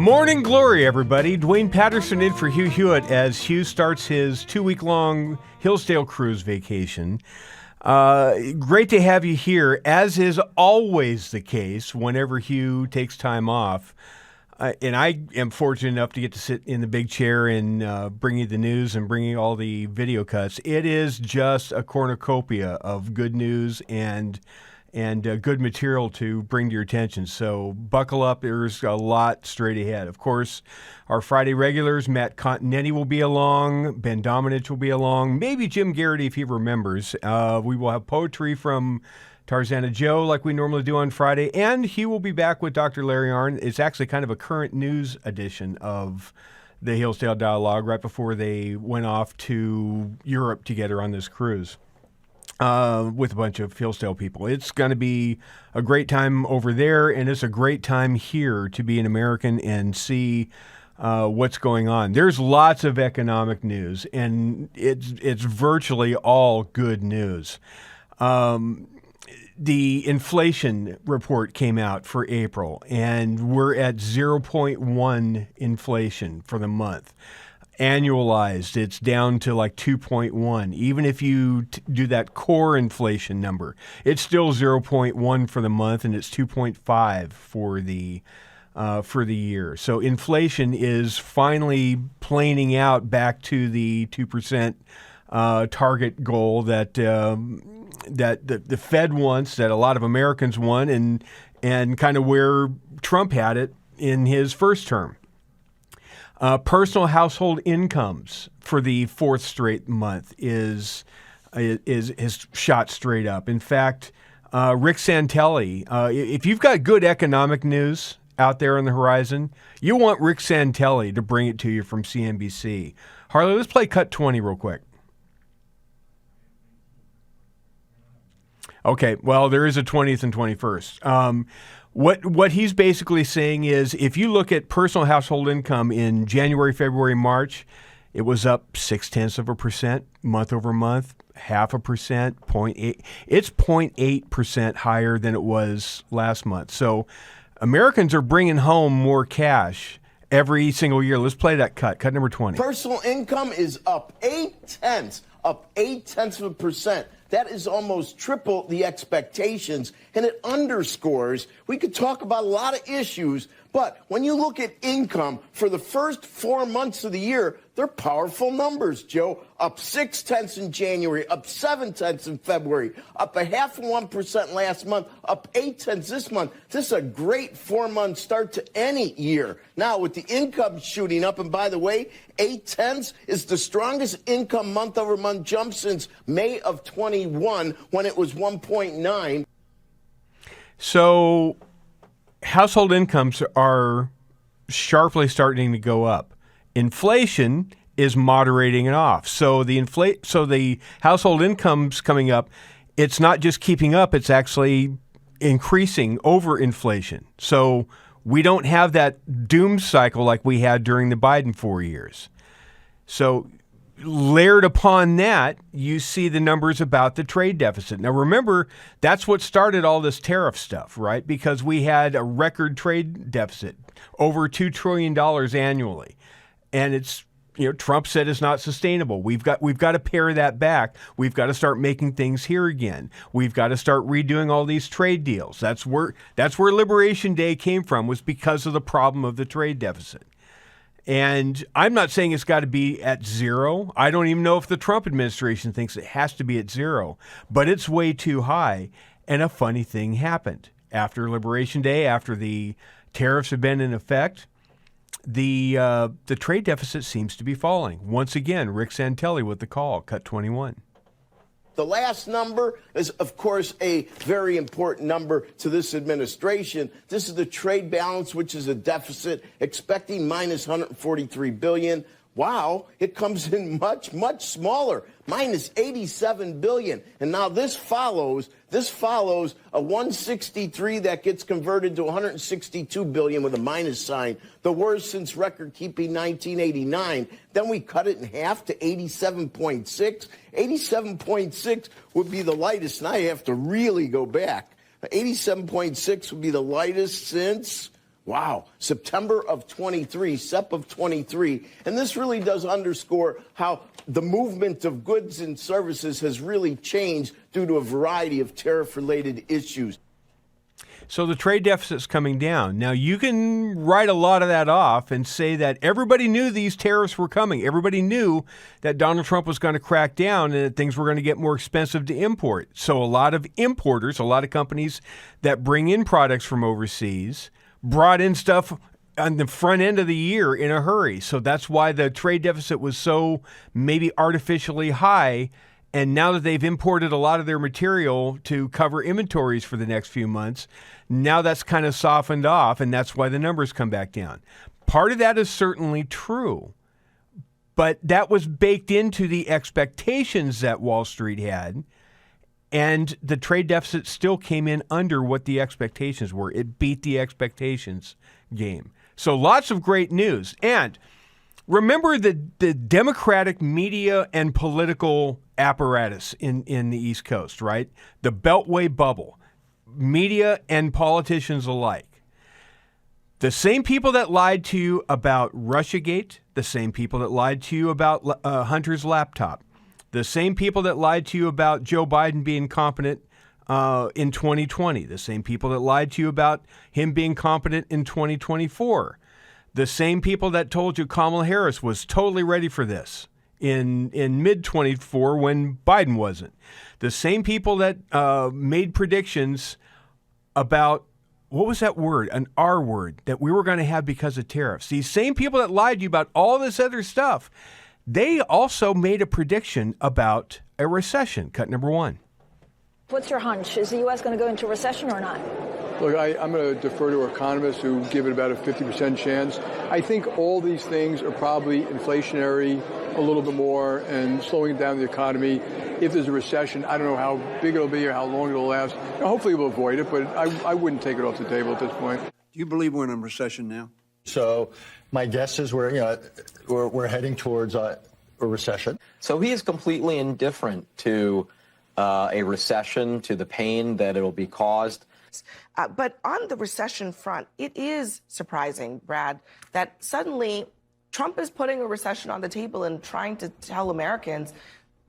Morning glory, everybody. Dwayne Patterson in for Hugh Hewitt as Hugh starts his 2-week-long Hillsdale cruise vacation. Great to have you here, as is always the case whenever Hugh takes time off. And I am fortunate enough to get to sit in the big chair and bring you the news and bring you all the video cuts. It is just a cornucopia of good news and good material to bring to your attention. So buckle up. There's a lot straight ahead. Of course, our Friday regulars, Matt Continetti will be along. Ben Domenech will be along. Maybe Jim Geraghty if he remembers. We will have poetry from Tarzana Joe like we normally do on Friday. And he will be back with Dr. Larry Arnn. It's actually kind of a current news edition of the Hillsdale Dialogue right before they went off to Europe together on this cruise. With a bunch of Hillsdale people. It's going to be a great time over there, and it's a great time here to be an American and see what's going on. There's lots of economic news, and it's virtually all good news. The inflation report came out for April, and we're at 0.1 inflation for the month. Annualized, it's down to like 2.1. Even if you do that core inflation number, it's still 0.1 for the month, and it's 2.5 for the year. So inflation is finally planing out back to the 2% target goal that the Fed wants, that a lot of Americans want, and kind of where Trump had it in his first term. Personal household incomes for the fourth straight month is shot straight up. In fact, Rick Santelli, if you've got good economic news out there on the horizon, you want Rick Santelli to bring it to you from CNBC. Harley, let's play cut 20 real quick. Okay, well, there is a 20th and 21st. What he's basically saying is if you look at personal household income in January, February, March, it was up 0.6% month over month, 0.5%, 0.8. It's 0.8% higher than it was last month. So Americans are bringing home more cash every single year. Let's play that cut number 20. Personal income is up 0.8%. That is almost triple the expectations, and it underscores, we could talk about a lot of issues, but when you look at income for the first 4 months of the year, they're powerful numbers, Joe. Up 0.6 in January, up 0.7 in February, up 0.5% last month, up 0.8 this month. This is a great 4-month start to any year. Now, with the income shooting up, and by the way, 0.8 is the strongest income month-over-month jump since May of 21, when it was 1.9. So household incomes are sharply starting to go up. Inflation is moderating it off. So the household incomes coming up, it's not just keeping up, it's actually increasing over inflation. So we don't have that doom cycle like we had during the Biden 4 years. So layered upon that, you see the numbers about the trade deficit. Now, remember, that's what started all this tariff stuff, right? Because we had a record trade deficit, over $2 trillion annually. And it's, Trump said it's not sustainable. We've got to pare that back. We've got to start making things here again. We've got to start redoing all these trade deals. That's where Liberation Day came from, was because of the problem of the trade deficit. And I'm not saying it's got to be at zero. I don't even know if the Trump administration thinks it has to be at zero, but it's way too high. And a funny thing happened. After Liberation Day, after the tariffs have been in effect, the trade deficit seems to be falling. Once again, Rick Santelli with the call, cut 21. The last number is, of course, a very important number to this administration. This is the trade balance, which is a deficit, expecting minus $143 billion. Wow, it comes in much, much smaller, minus $87 billion. And now this follows a 163 that gets converted to 162 billion with a minus sign, the worst since record-keeping 1989. Then we cut it in half to 87.6. 87.6 would be the lightest, and I have to really go back. 87.6 would be the lightest since Wow, September of 23, SEP of 23. And this really does underscore how the movement of goods and services has really changed due to a variety of tariff-related issues. So the trade deficit's coming down. Now, you can write a lot of that off and say that everybody knew these tariffs were coming. Everybody knew that Donald Trump was going to crack down and that things were going to get more expensive to import. So a lot of importers, a lot of companies that bring in products from overseas, brought in stuff on the front end of the year in a hurry. So that's why the trade deficit was so maybe artificially high. And now that they've imported a lot of their material to cover inventories for the next few months, now that's kind of softened off, and that's why the numbers come back down. Part of that is certainly true, but that was baked into the expectations that Wall Street had, and the trade deficit still came in under what the expectations were. It beat the expectations game. So lots of great news. And remember the Democratic media and political apparatus in the East Coast, right? The Beltway bubble, media and politicians alike. The same people that lied to you about Russiagate, the same people that lied to you about Hunter's laptop, the same people that lied to you about Joe Biden being competent in 2020, the same people that lied to you about him being competent in 2024, the same people that told you Kamala Harris was totally ready for this in mid-24 when Biden wasn't. The same people that made predictions about, what was that word, an R word, that we were going to have because of tariffs. These same people that lied to you about all this other stuff, they also made a prediction about a recession. Cut number one. What's your hunch? Is the U.S. going to go into recession or not? Look, I'm going to defer to economists who give it about a 50% chance. I think all these things are probably inflationary a little bit more and slowing down the economy. If there's a recession, I don't know how big it'll be or how long it'll last. Hopefully we'll avoid it, but I wouldn't take it off the table at this point. Do you believe we're in a recession now? So my guess is we're heading towards a recession. So he is completely indifferent to a recession, to the pain that it will be caused. But on the recession front, it is surprising, Brad, that suddenly Trump is putting a recession on the table and trying to tell Americans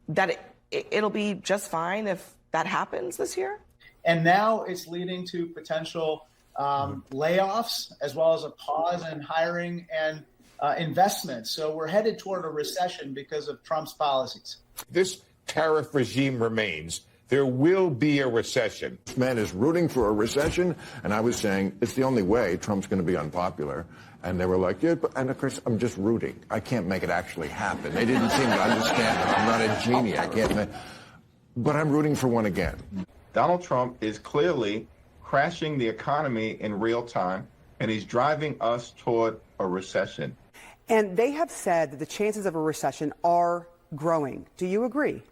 that it'll be just fine if that happens this year. And now it's leading to potential layoffs as well as a pause in hiring and investment. So we're headed toward a recession because of Trump's policies. This tariff regime remains. There will be a recession. This man is rooting for a recession, and I was saying it's the only way Trump's going to be unpopular. And they were like, yeah, and of course, I'm just rooting. I can't make it actually happen. They didn't seem to understand that I'm not a genie. I can't, but I'm rooting for one again. Donald Trump is clearly crashing the economy in real time, and he's driving us toward a recession. And they have said that the chances of a recession are growing. Do you agree?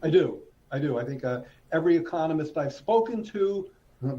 I do. I think every economist I've spoken to,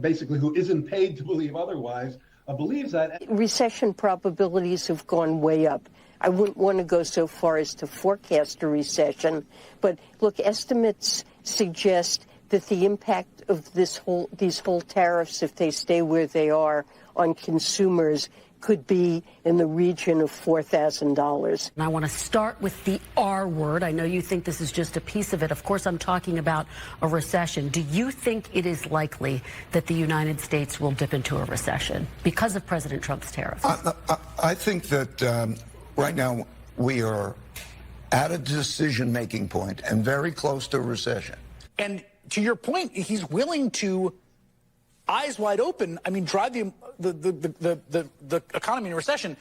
basically who isn't paid to believe otherwise, believes that. Recession probabilities have gone way up. I wouldn't want to go so far as to forecast a recession, but look, estimates suggest that the impact of these whole tariffs, if they stay where they are, on consumers could be in the region of $4,000. And I want to start with the R word. I know you think this is just a piece of it. Of course, I'm talking about a recession. Do you think it is likely that the United States will dip into a recession because of President Trump's tariffs? I think that right now we are at a decision-making point and very close to a recession. And to your point, he's willing to, eyes wide open, drive the economy in a recession.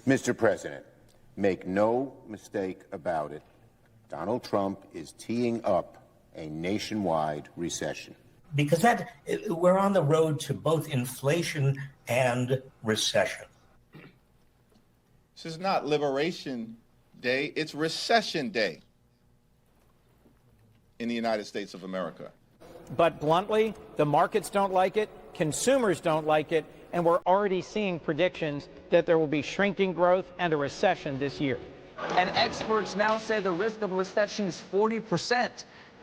Mr. President, make no mistake about it. Donald Trump is teeing up a nationwide recession. Because we're on the road to both inflation and recession. This is not Liberation Day, it's Recession Day in the United States of America. But bluntly, the markets don't like it, consumers don't like it, and we're already seeing predictions that there will be shrinking growth and a recession this year. And experts now say the risk of recession is 40%.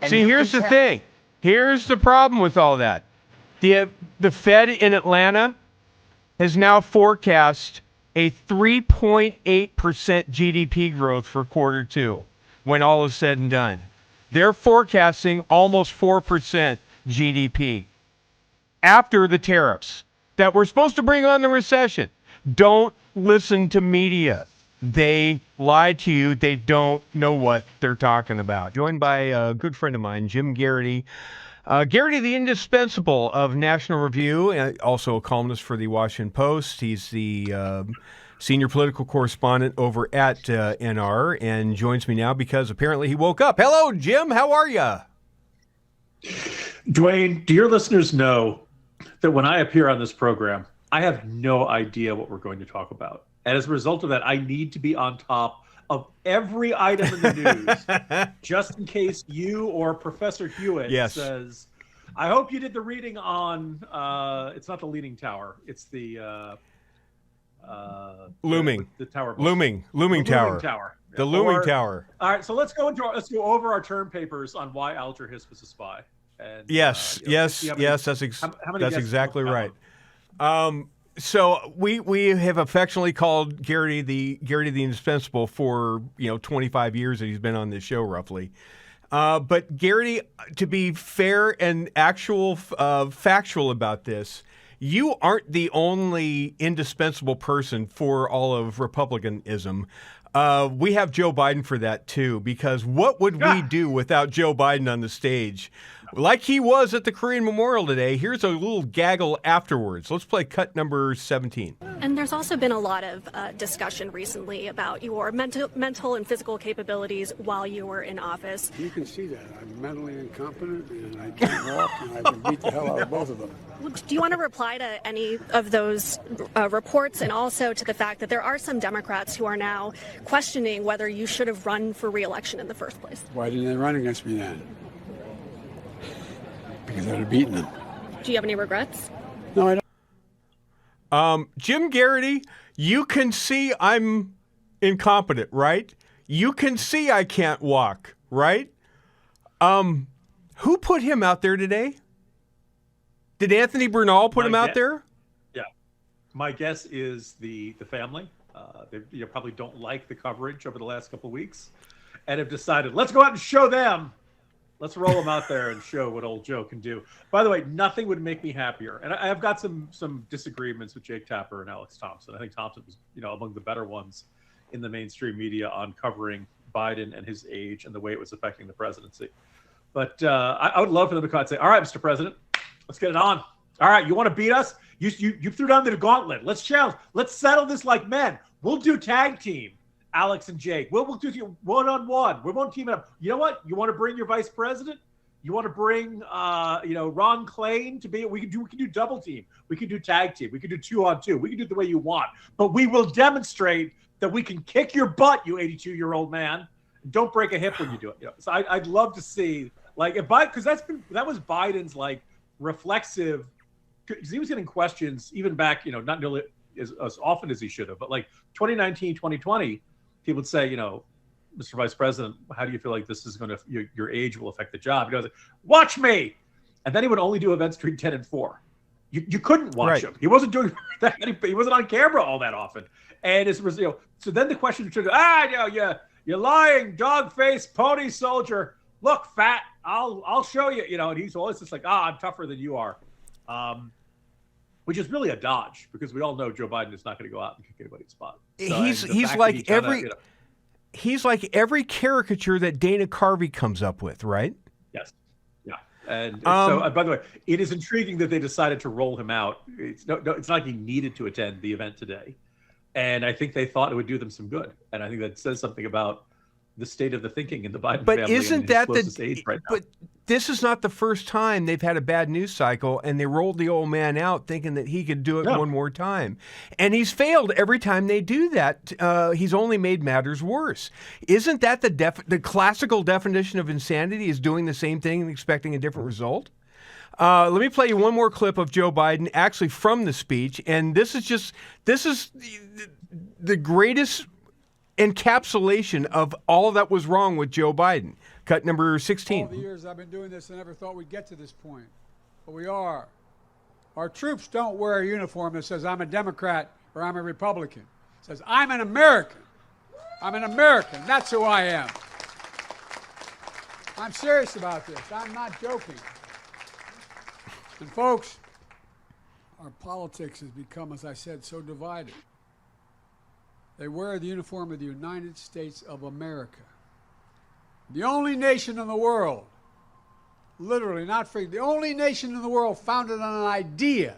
See, here's the thing. Here's the problem with all that. The Fed in Atlanta has now forecast a 3.8% GDP growth for quarter two when all is said and done. They're forecasting almost 4% GDP after the tariffs that we're supposed to bring on the recession. Don't listen to media. They lie to you. They don't know what they're talking about. Joined by a good friend of mine, Jim Geraghty. Geraghty, the indispensable of National Review, also a columnist for the Washington Post. He's the senior political correspondent over at NR and joins me now because apparently he woke up. Hello, Jim. How are you? Dwayne, do your listeners know that when I appear on this program, I have no idea what we're going to talk about. And as a result of that, I need to be on top of every item in the news, just in case you or Professor Hewitt says, I hope you did the reading on, it's not the Leaning Tower, it's the Looming. The tower. Looming Tower. The Looming Tower. All right, so let's go over our term papers on why Alger Hiss was a spy. And, yes, that's exactly right. So we have affectionately called Geraghty the indispensable for 25 years that he's been on this show roughly. But Geraghty, to be fair and factual about this, you aren't the only indispensable person for all of Republicanism. We have Joe Biden for that too, because what would we do without Joe Biden on the stage? Like he was at the Korean Memorial today. Here's a little gaggle afterwards. Let's play cut number 17. And there's also been a lot of discussion recently about your mental and physical capabilities while you were in office. You can see that. I'm mentally incompetent and I can't walk and I can beat the hell out of both of them. Do you want to reply to any of those reports and also to the fact that there are some Democrats who are now questioning whether you should have run for re-election in the first place? Why didn't they run against me then? Because I'd have beaten them. Do you have any regrets? No, I don't. Jim Geraghty, you can see I'm incompetent, right? You can see I can't walk, right? Who put him out there today? Did Anthony Bernal put him out there? Yeah. My guess is the family. They probably don't like the coverage over the last couple of weeks and have decided, let's go out and show them. Let's roll them out there and show what old Joe can do. By the way, nothing would make me happier. And I've got some disagreements with Jake Tapper and Alex Thompson. I think Thompson was, among the better ones in the mainstream media on covering Biden and his age and the way it was affecting the presidency. But I would love for them to come out and say, all right, Mr. President, let's get it on. All right, you want to beat us? You threw down the gauntlet. Let's challenge. Let's settle this like men. We'll do tag team. Alex and Jake. We'll do one-on-one. We won't team it up. You know what? You want to bring your vice president? You want to bring Ron Klain to be? We can do double team. We can do tag team. We can do 2-on-2. We can do it the way you want. But we will demonstrate that we can kick your butt, you 82-year-old man. Don't break a hip when you do it. So I'd love to see because that was Biden's reflexive. Because he was getting questions even back not nearly as often as he should have, but 2019, 2020. People would say, Mr. Vice President, how do you feel like this is going to, your age will affect the job? He goes, watch me. And then he would only do events between 10 and 4. You couldn't watch him. He wasn't doing that. He wasn't on camera all that often. And it was, so then the question would turn, you're lying, dog-faced pony soldier. Look, fat, I'll show you, and he's always just like, I'm tougher than you are. Which is really a dodge because we all know Joe Biden is not going to go out and kick anybody's butt. So, he's like every caricature that Dana Carvey comes up with, right? Yes. Yeah. And so, by the way, it is intriguing that they decided to roll him out. It's not like he needed to attend the event today. And I think they thought it would do them some good. And I think that says something about the state of the thinking in the Biden family. But isn't that age right now. But this is not the first time they've had a bad news cycle, and they rolled the old man out thinking that he could do it one more time. And he's failed every time they do that. He's only made matters worse. Isn't that the classical definition of insanity, is doing the same thing and expecting a different result? Let me play you one more clip of Joe Biden, actually from the speech. And this is the greatest encapsulation of all that was wrong with Joe Biden. Cut number 16. All the years I've been doing this, I never thought we'd get to this point. But we are. Our troops don't wear a uniform that says I'm a Democrat or I'm a Republican. It says I'm an American. I'm an American. That's who I am. I'm serious about this. I'm not joking. And folks, our politics has become, as I said, so divided. They wear the uniform of the United States of America. The only nation in the world, literally, not free, the only nation in the world founded on an idea.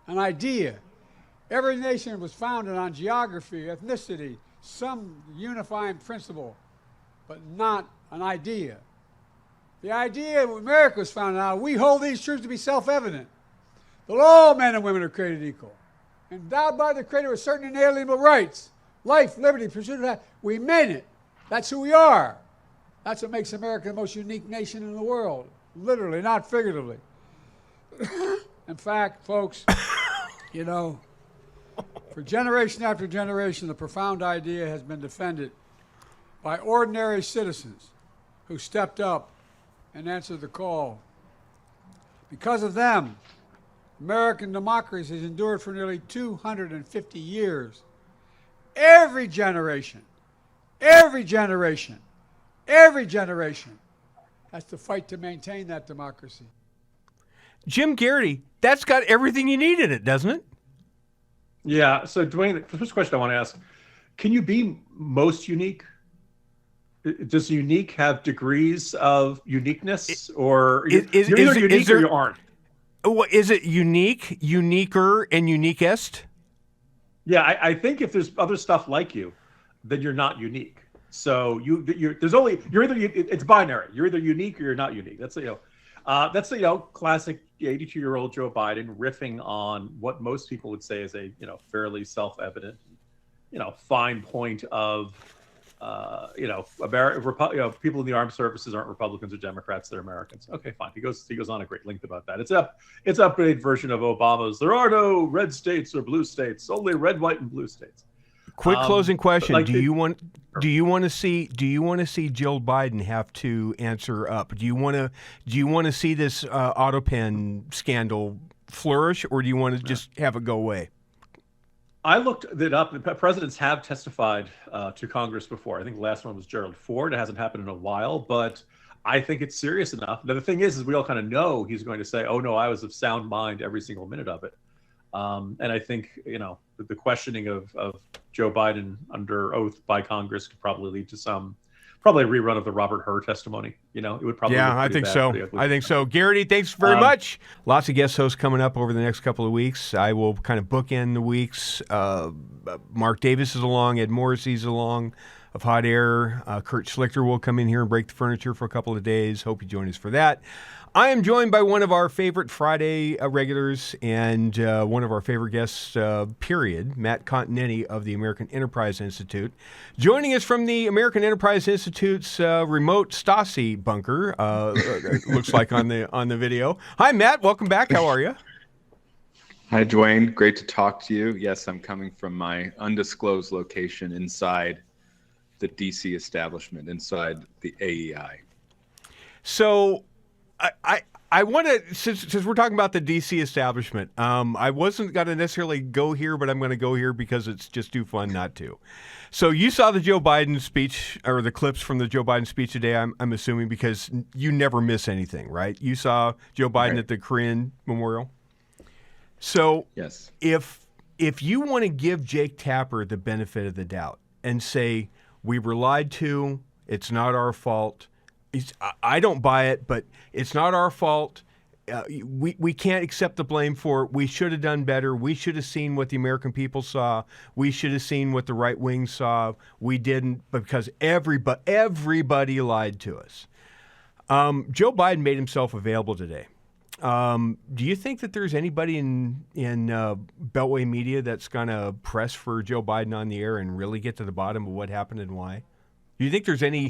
An idea. Every nation was founded on geography, ethnicity, some unifying principle, but not an idea. The idea of America was founded on, we hold these truths to be self-evident, that all men and women are created equal, endowed by the Creator with certain inalienable rights, life, liberty, pursuit of happiness. We meant it. That's who we are. That's what makes America the most unique nation in the world, literally, not figuratively. In fact, folks, you know, for generation after generation, the profound idea has been defended by ordinary citizens who stepped up and answered the call. Because of them, American democracy has endured for nearly 250 years. Every generation has to fight to maintain that democracy. Jim Geraghty, that's got everything you need in it, doesn't it? Yeah. So, Dwayne, the first question I want to ask, can you be most unique? Does unique have degrees of uniqueness, or you're either unique or you aren't? Is it unique, uniquer, and uniquest? Yeah, I think if there's other stuff like you, then you're not unique. So it's binary. You're either unique or you're not unique. That's classic 82-year-old Joe Biden riffing on what most people would say is a fairly self-evident, fine point of people in the armed services aren't Republicans or Democrats, they're Americans. Okay, fine. He goes on a great length about that. It's updated version of Obama's "There are no red states or blue states, only red, white, and blue states." Quick closing question: Do you want to see Jill Biden have to answer up? Do you want to see this auto pen scandal flourish, or do you want to just have it go away? I looked it up. Presidents have testified to Congress before. I think the last one was Gerald Ford. It hasn't happened in a while, but I think it's serious enough. Now, the thing is we all kind of know he's going to say, "Oh no, I was of sound mind every single minute of it." And I think the questioning of Joe Biden under oath by Congress could probably lead to probably a rerun of the Robert Hur testimony. It would probably. Yeah, I think so. Geraghty, thanks very much. Lots of guest hosts coming up over the next couple of weeks. I will kind of bookend the weeks. Mark Davis is along. Ed Morrissey's along of Hot Air. Kurt Schlichter will come in here and break the furniture for a couple of days. Hope you join us for that. I am joined by one of our favorite Friday regulars and one of our favorite guests, period, Matt Continetti of the American Enterprise Institute. Joining us from the American Enterprise Institute's remote Stasi bunker, looks like on the video. Hi, Matt. Welcome back. How are you? Hi, Dwayne. Great to talk to you. Yes, I'm coming from my undisclosed location inside the D.C. establishment, inside the AEI. So I want to, since we're talking about the D.C. establishment, I wasn't going to necessarily go here, but I'm going to go here because it's just too fun not to. So you saw the Joe Biden speech, or the clips from the Joe Biden speech today, I'm assuming, because you never miss anything, right? You saw Joe Biden at the Korean Memorial. So yes, if you want to give Jake Tapper the benefit of the doubt and say, we were lied to, it's not our fault, I don't buy it, but it's not our fault. We can't accept the blame for it. We should have done better. We should have seen what the American people saw. We should have seen what the right wing saw. We didn't, because everybody lied to us. Joe Biden made himself available today. Do you think that there's anybody in Beltway media that's going to press for Joe Biden on the air and really get to the bottom of what happened and why? Do you think there's any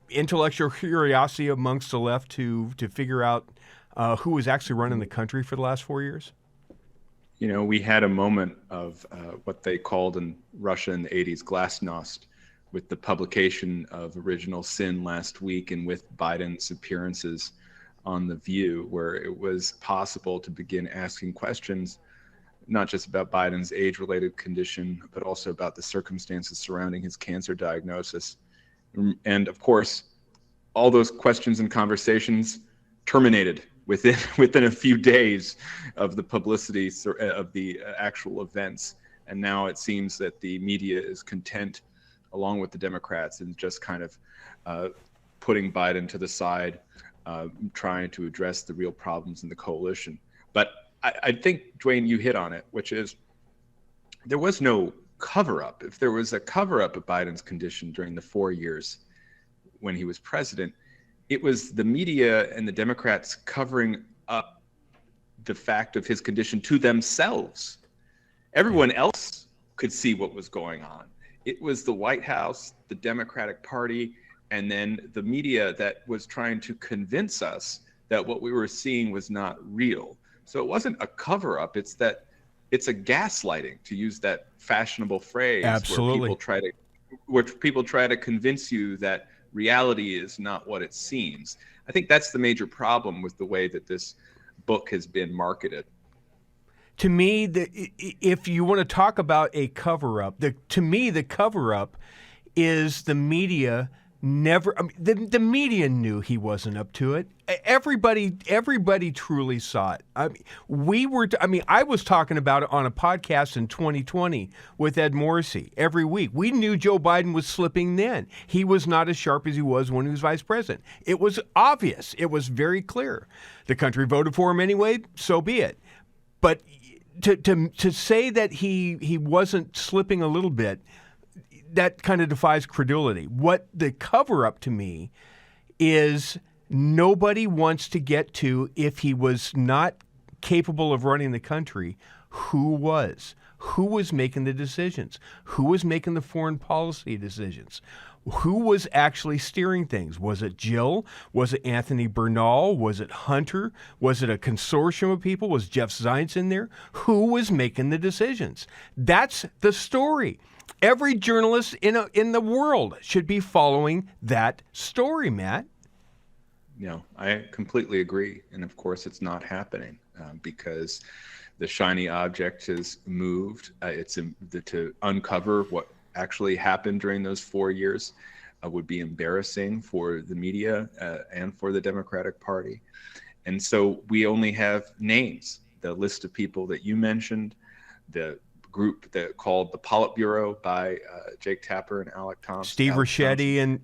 intellectual curiosity amongst the left to figure out who was actually running the country for the last 4 years? We had a moment of what they called in Russia in the 80s glasnost, with the publication of Original Sin last week and with Biden's appearances on The View, where it was possible to begin asking questions, not just about Biden's age-related condition, but also about the circumstances surrounding his cancer diagnosis. And of course, all those questions and conversations terminated within a few days of the publicity of the actual events. And now it seems that the media is content, along with the Democrats, in just kind of putting Biden to the side, trying to address the real problems in the coalition. But I think, Dwayne, you hit on it, which is there was no cover-up. If there was a cover-up of Biden's condition during the 4 years when he was president, it was the media and the Democrats covering up the fact of his condition to themselves. Everyone else could see what was going on. It was the White House, the Democratic Party, and then the media that was trying to convince us that what we were seeing was not real. So it wasn't a cover-up. It's a gaslighting, to use that fashionable phrase. Absolutely. Where people try to convince you that reality is not what it seems. I think that's the major problem with the way that this book has been marketed. To me, if you want to talk about a cover-up, to me the cover-up is the media the media knew he wasn't up to it. Everybody truly saw it. I was talking about it on a podcast in 2020 with Ed Morrissey every week. We knew Joe Biden was slipping then. He was not as sharp as he was when he was vice president. It was obvious. It was very clear. The country voted for him anyway, so be it. But to say that he wasn't slipping a little bit, that kind of defies credulity. What the cover-up to me is, nobody wants to get to, if he was not capable of running the country, who was? Who was making the decisions? Who was making the foreign policy decisions? Who was actually steering things? Was it Jill? Was it Anthony Bernal? Was it Hunter? Was it a consortium of people? Was Jeff Zients in there? Who was making the decisions? That's the story. Every journalist in the world should be following that story, Matt. I completely agree. And of course, it's not happening because the shiny object has moved. To uncover what actually happened during those 4 years would be embarrassing for the media and for the Democratic Party. And so we only have names, the list of people that you mentioned, the group that called the Politburo by Jake Tapper and Alec Thompson. Steve Ricchetti and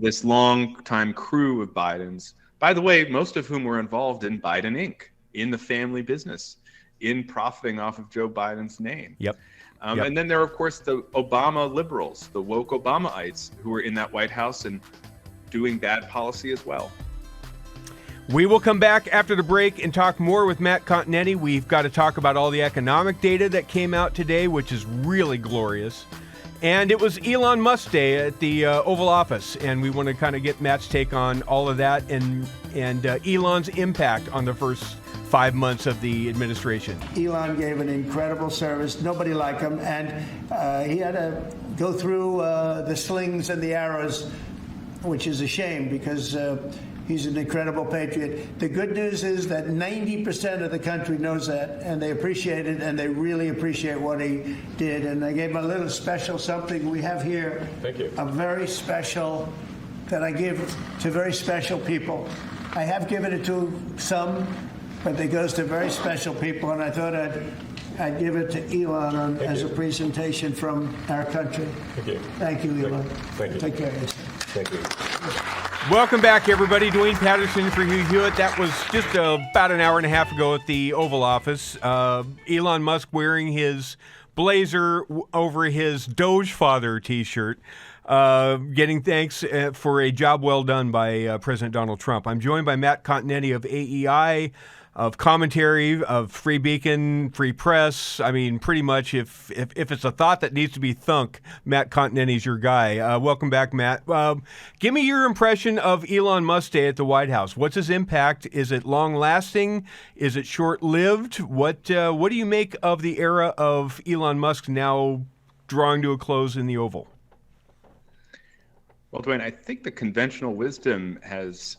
this long-time crew of Bidens, by the way, most of whom were involved in Biden Inc., in the family business, in profiting off of Joe Biden's name. Yep. And then there are, of course, the Obama liberals, the woke Obamaites, who were in that White House and doing bad policy as well. We will come back after the break and talk more with Matt Continetti. We've got to talk about all the economic data that came out today, which is really glorious. And it was Elon Musk Day at the Oval Office, and we want to kind of get Matt's take on all of that and Elon's impact on the first 5 months of the administration. Elon gave an incredible service. Nobody like him, and he had to go through the slings and the arrows, which is a shame because he's an incredible patriot. The good news is that 90% of the country knows that, and they appreciate it, and they really appreciate what he did. And I gave him a little special something we have here. Thank you. A very special that I give to very special people. I have given it to some, but it goes to very special people, and I thought I'd give it to Elon as a presentation from our country. Thank you. Thank you, Elon. Thank you. Take care of yourself. Thank you. Welcome back, everybody. Dwayne Patterson for Hugh Hewitt. That was just about an hour and a half ago at the Oval Office. Elon Musk wearing his blazer over his Doge Father T-shirt, getting thanks for a job well done by President Donald Trump. I'm joined by Matt Continetti of AEI, of Commentary, of Free Beacon, Free Press. I mean, pretty much if it's a thought that needs to be thunk, Matt Continetti's your guy. Welcome back, Matt. Give me your impression of Elon Musk Day at the White House. What's his impact? Is it long-lasting? Is it short-lived? What do you make of the era of Elon Musk now drawing to a close in the Oval? Well, Dwayne, I think the conventional wisdom has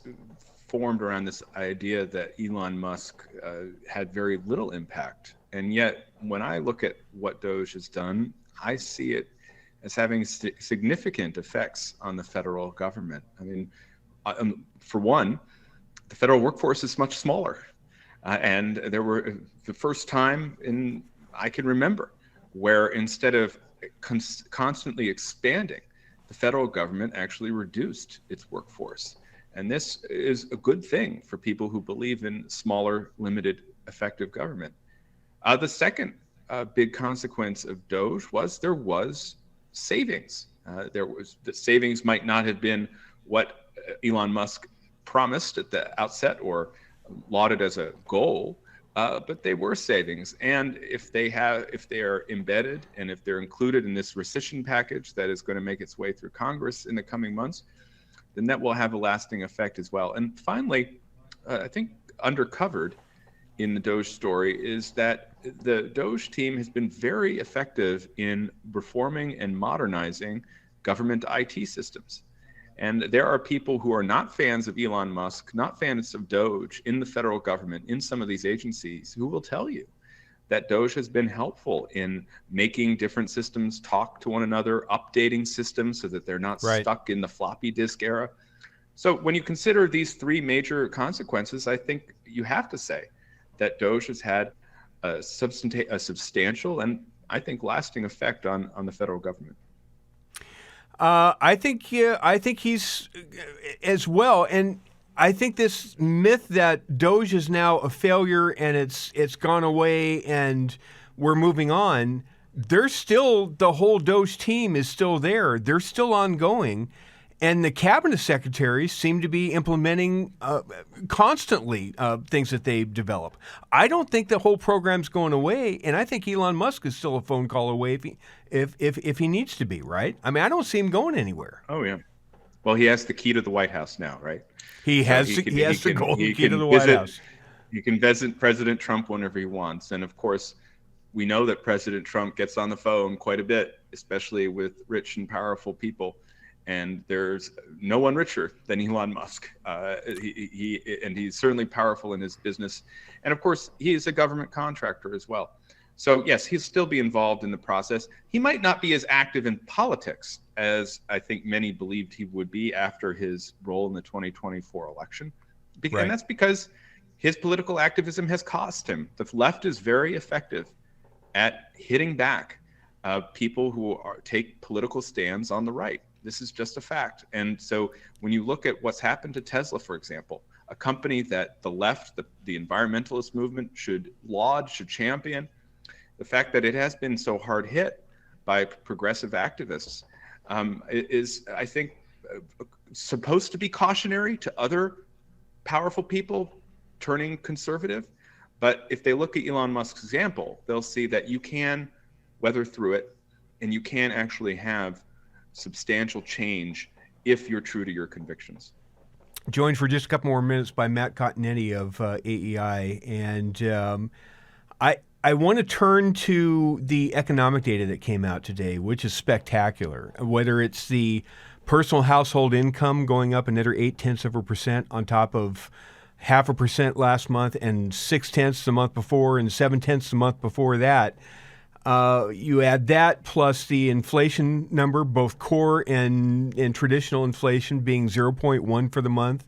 formed around this idea that Elon Musk had very little impact. And yet, when I look at what Doge has done, I see it as having significant effects on the federal government. I mean, for one, the federal workforce is much smaller. And there were the first time I can remember where instead of constantly expanding, the federal government actually reduced its workforce. And this is a good thing for people who believe in smaller, limited, effective government. The second big consequence of Doge was there was savings. The savings might not have been what Elon Musk promised at the outset or lauded as a goal, but they were savings. And if they are embedded and if they're included in this rescission package that is going to make its way through Congress in the coming months, then that will have a lasting effect as well. And finally, I think undercovered in the Doge story is that the Doge team has been very effective in reforming and modernizing government IT systems. And there are people who are not fans of Elon Musk, not fans of Doge in the federal government, in some of these agencies, who will tell you that Doge has been helpful in making different systems talk to one another, updating systems so that they're not stuck in the floppy disk era. So when you consider these three major consequences, I think you have to say that Doge has had a substantial and I think lasting effect on the federal government. I think he's as well, and I think this myth that Doge is now a failure and it's gone away and we're moving on. There's still the whole Doge team is still there. They're still ongoing, and the cabinet secretaries seem to be implementing constantly things that they've developed. I don't think the whole program's going away, and I think Elon Musk is still a phone call away if he needs to be, right? I mean, I don't see him going anywhere. Oh yeah. Well, he has the key to the White House now, right? He has the golden key to the White House. He can visit President Trump whenever he wants, and of course, we know that President Trump gets on the phone quite a bit, especially with rich and powerful people. And there's no one richer than Elon Musk. He's certainly powerful in his business. And of course, he is a government contractor as well. So yes, he'll still be involved in the process. He might not be as active in politics as I think many believed he would be after his role in the 2024 election. And that's because his political activism has cost him. The left is very effective at hitting back people who take political stands on the right. This is just a fact. And so when you look at what's happened to Tesla, for example, a company that the left, the environmentalist movement should laud, should champion, the fact that it has been so hard hit by progressive activists is, I think, supposed to be cautionary to other powerful people turning conservative. But if they look at Elon Musk's example, they'll see that you can weather through it and you can actually have substantial change if you're true to your convictions. Joined for just a couple more minutes by Matt Continetti of AEI. And I want to turn to the economic data that came out today, which is spectacular. Whether it's the personal household income going up another 0.8% on top of 0.5% last month and 0.6 the month before and 0.7 the month before that. You add that plus the inflation number, both core and traditional inflation being 0.1 for the month,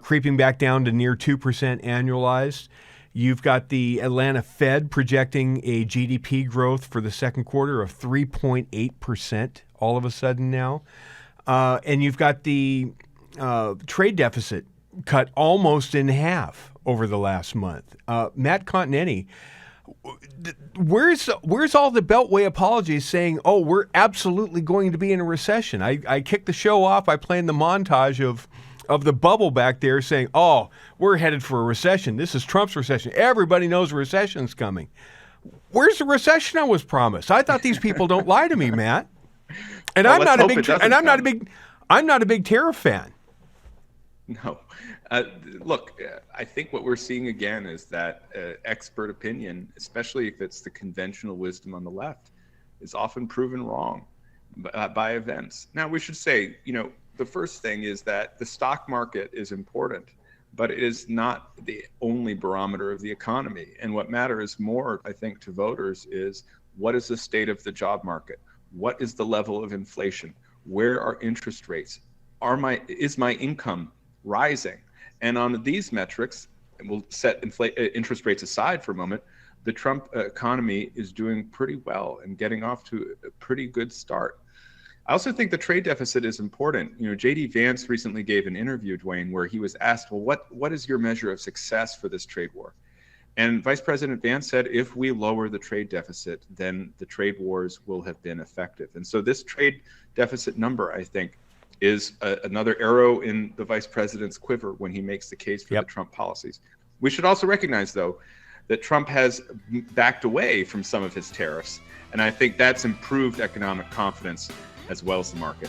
creeping back down to near 2% annualized. You've got the Atlanta Fed projecting a GDP growth for the second quarter of 3.8% all of a sudden now. And you've got the trade deficit cut almost in half over the last month. Matt Continetti, where's all the Beltway apologies saying, oh, we're absolutely going to be in a recession? I kicked the show off by playing the montage of the bubble back there saying, oh, we're headed for a recession. This is Trump's recession. Everybody knows a recession's coming. Where's the recession I was promised? I thought these people don't lie to me, Matt. And well, I'm not a big tariff fan. No. Look, I think what we're seeing again is that expert opinion, especially if it's the conventional wisdom on the left, is often proven wrong by events. Now, we should say, the first thing is that the stock market is important. but it is not the only barometer of the economy. And what matters more, I think, to voters is what is the state of the job market? What is the level of inflation? Where are interest rates? Is my income rising? And on these metrics, and we'll set interest rates aside for a moment, the Trump economy is doing pretty well and getting off to a pretty good start. I also think the trade deficit is important. You know, J.D. Vance recently gave an interview, Dwayne, where he was asked, well, what is your measure of success for this trade war? And Vice President Vance said, if we lower the trade deficit, then the trade wars will have been effective. And so this trade deficit number, I think, is another arrow in the vice president's quiver when he makes the case for the Trump policies. We should also recognize, though, that Trump has backed away from some of his tariffs. And I think that's improved economic confidence as well as the market.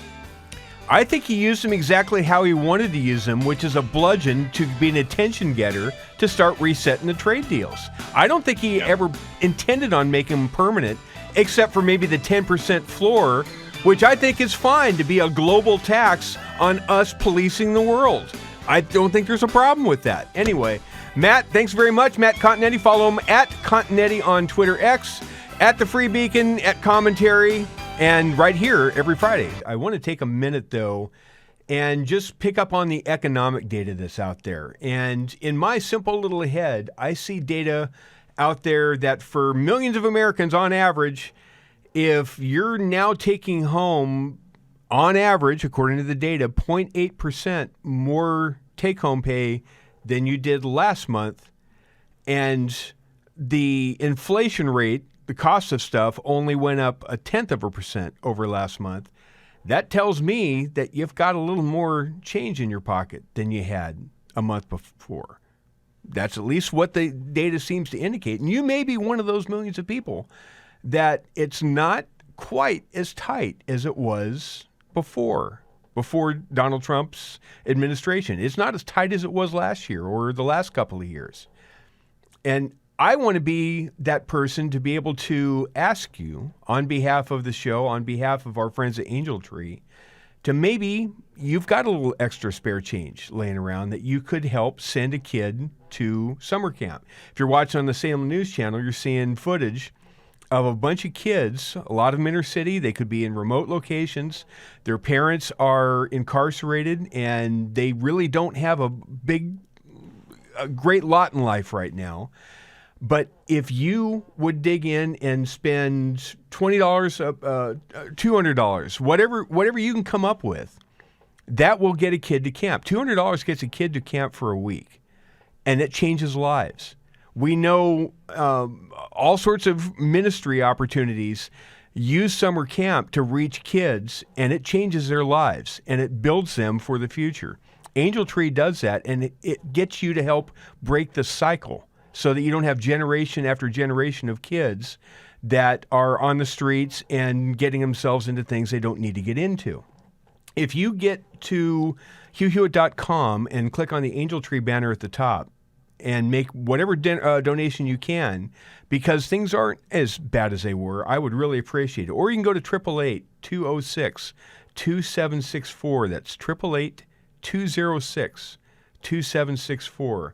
I think he used them exactly how he wanted to use them, which is a bludgeon to be an attention getter to start resetting the trade deals. I don't think he ever intended on making them permanent, except for maybe the 10% floor, which I think is fine to be a global tax on us policing the world. I don't think there's a problem with that. Anyway, Matt, thanks very much. Matt Continetti, follow him at Continetti on Twitter X, at The Free Beacon, at Commentary, and right here every Friday. I want to take a minute, though, and just pick up on the economic data that's out there. And in my simple little head, I see data out there that for millions of Americans on average, if you're now taking home, on average, according to the data, 0.8% more take-home pay than you did last month, and the inflation rate, the cost of stuff, only went up 0.1% over last month, that tells me that you've got a little more change in your pocket than you had a month before. That's at least what the data seems to indicate. And you may be one of those millions of people that it's not quite as tight as it was before Donald Trump's administration. It's not as tight as it was last year or the last couple of years. And I want to be that person to be able to ask you on behalf of the show, on behalf of our friends at Angel Tree, to maybe you've got a little extra spare change laying around that you could help send a kid to summer camp. If you're watching on the Salem News Channel, you're seeing footage of a bunch of kids, a lot of them inner city. They could be in remote locations. Their parents are incarcerated, and they really don't have a great lot in life right now. But if you would dig in and spend $20, $200, whatever you can come up with, that will get a kid to camp. $200 gets a kid to camp for a week, and it changes lives. We know all sorts of ministry opportunities use summer camp to reach kids, and it changes their lives, and it builds them for the future. Angel Tree does that, and it gets you to help break the cycle so that you don't have generation after generation of kids that are on the streets and getting themselves into things they don't need to get into. If you get to HughHewitt.com and click on the Angel Tree banner at the top and make whatever donation you can, because things aren't as bad as they were, I would really appreciate it. Or you can go to 888-206-2764. That's 888-206-2764.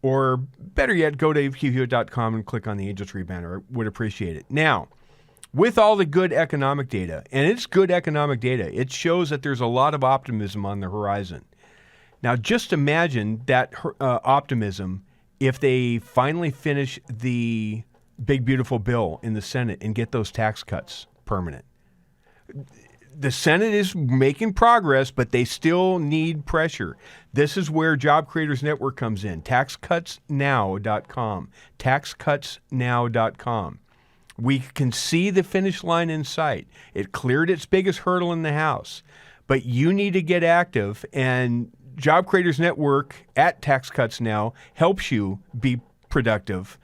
Or better yet, go to HughHewitt.com and click on the Angel Tree banner. I would appreciate it. Now, with all the good economic data, and it's good economic data, it shows that there's a lot of optimism on the horizon. Now, just imagine that optimism if they finally finish the big, beautiful bill in the Senate and get those tax cuts permanent. The Senate is making progress, but they still need pressure. This is where Job Creators Network comes in. TaxCutsNow.com. TaxCutsNow.com. We can see the finish line in sight. It cleared its biggest hurdle in the House. But you need to get active, and Job Creators Network at Tax Cuts Now helps you be productive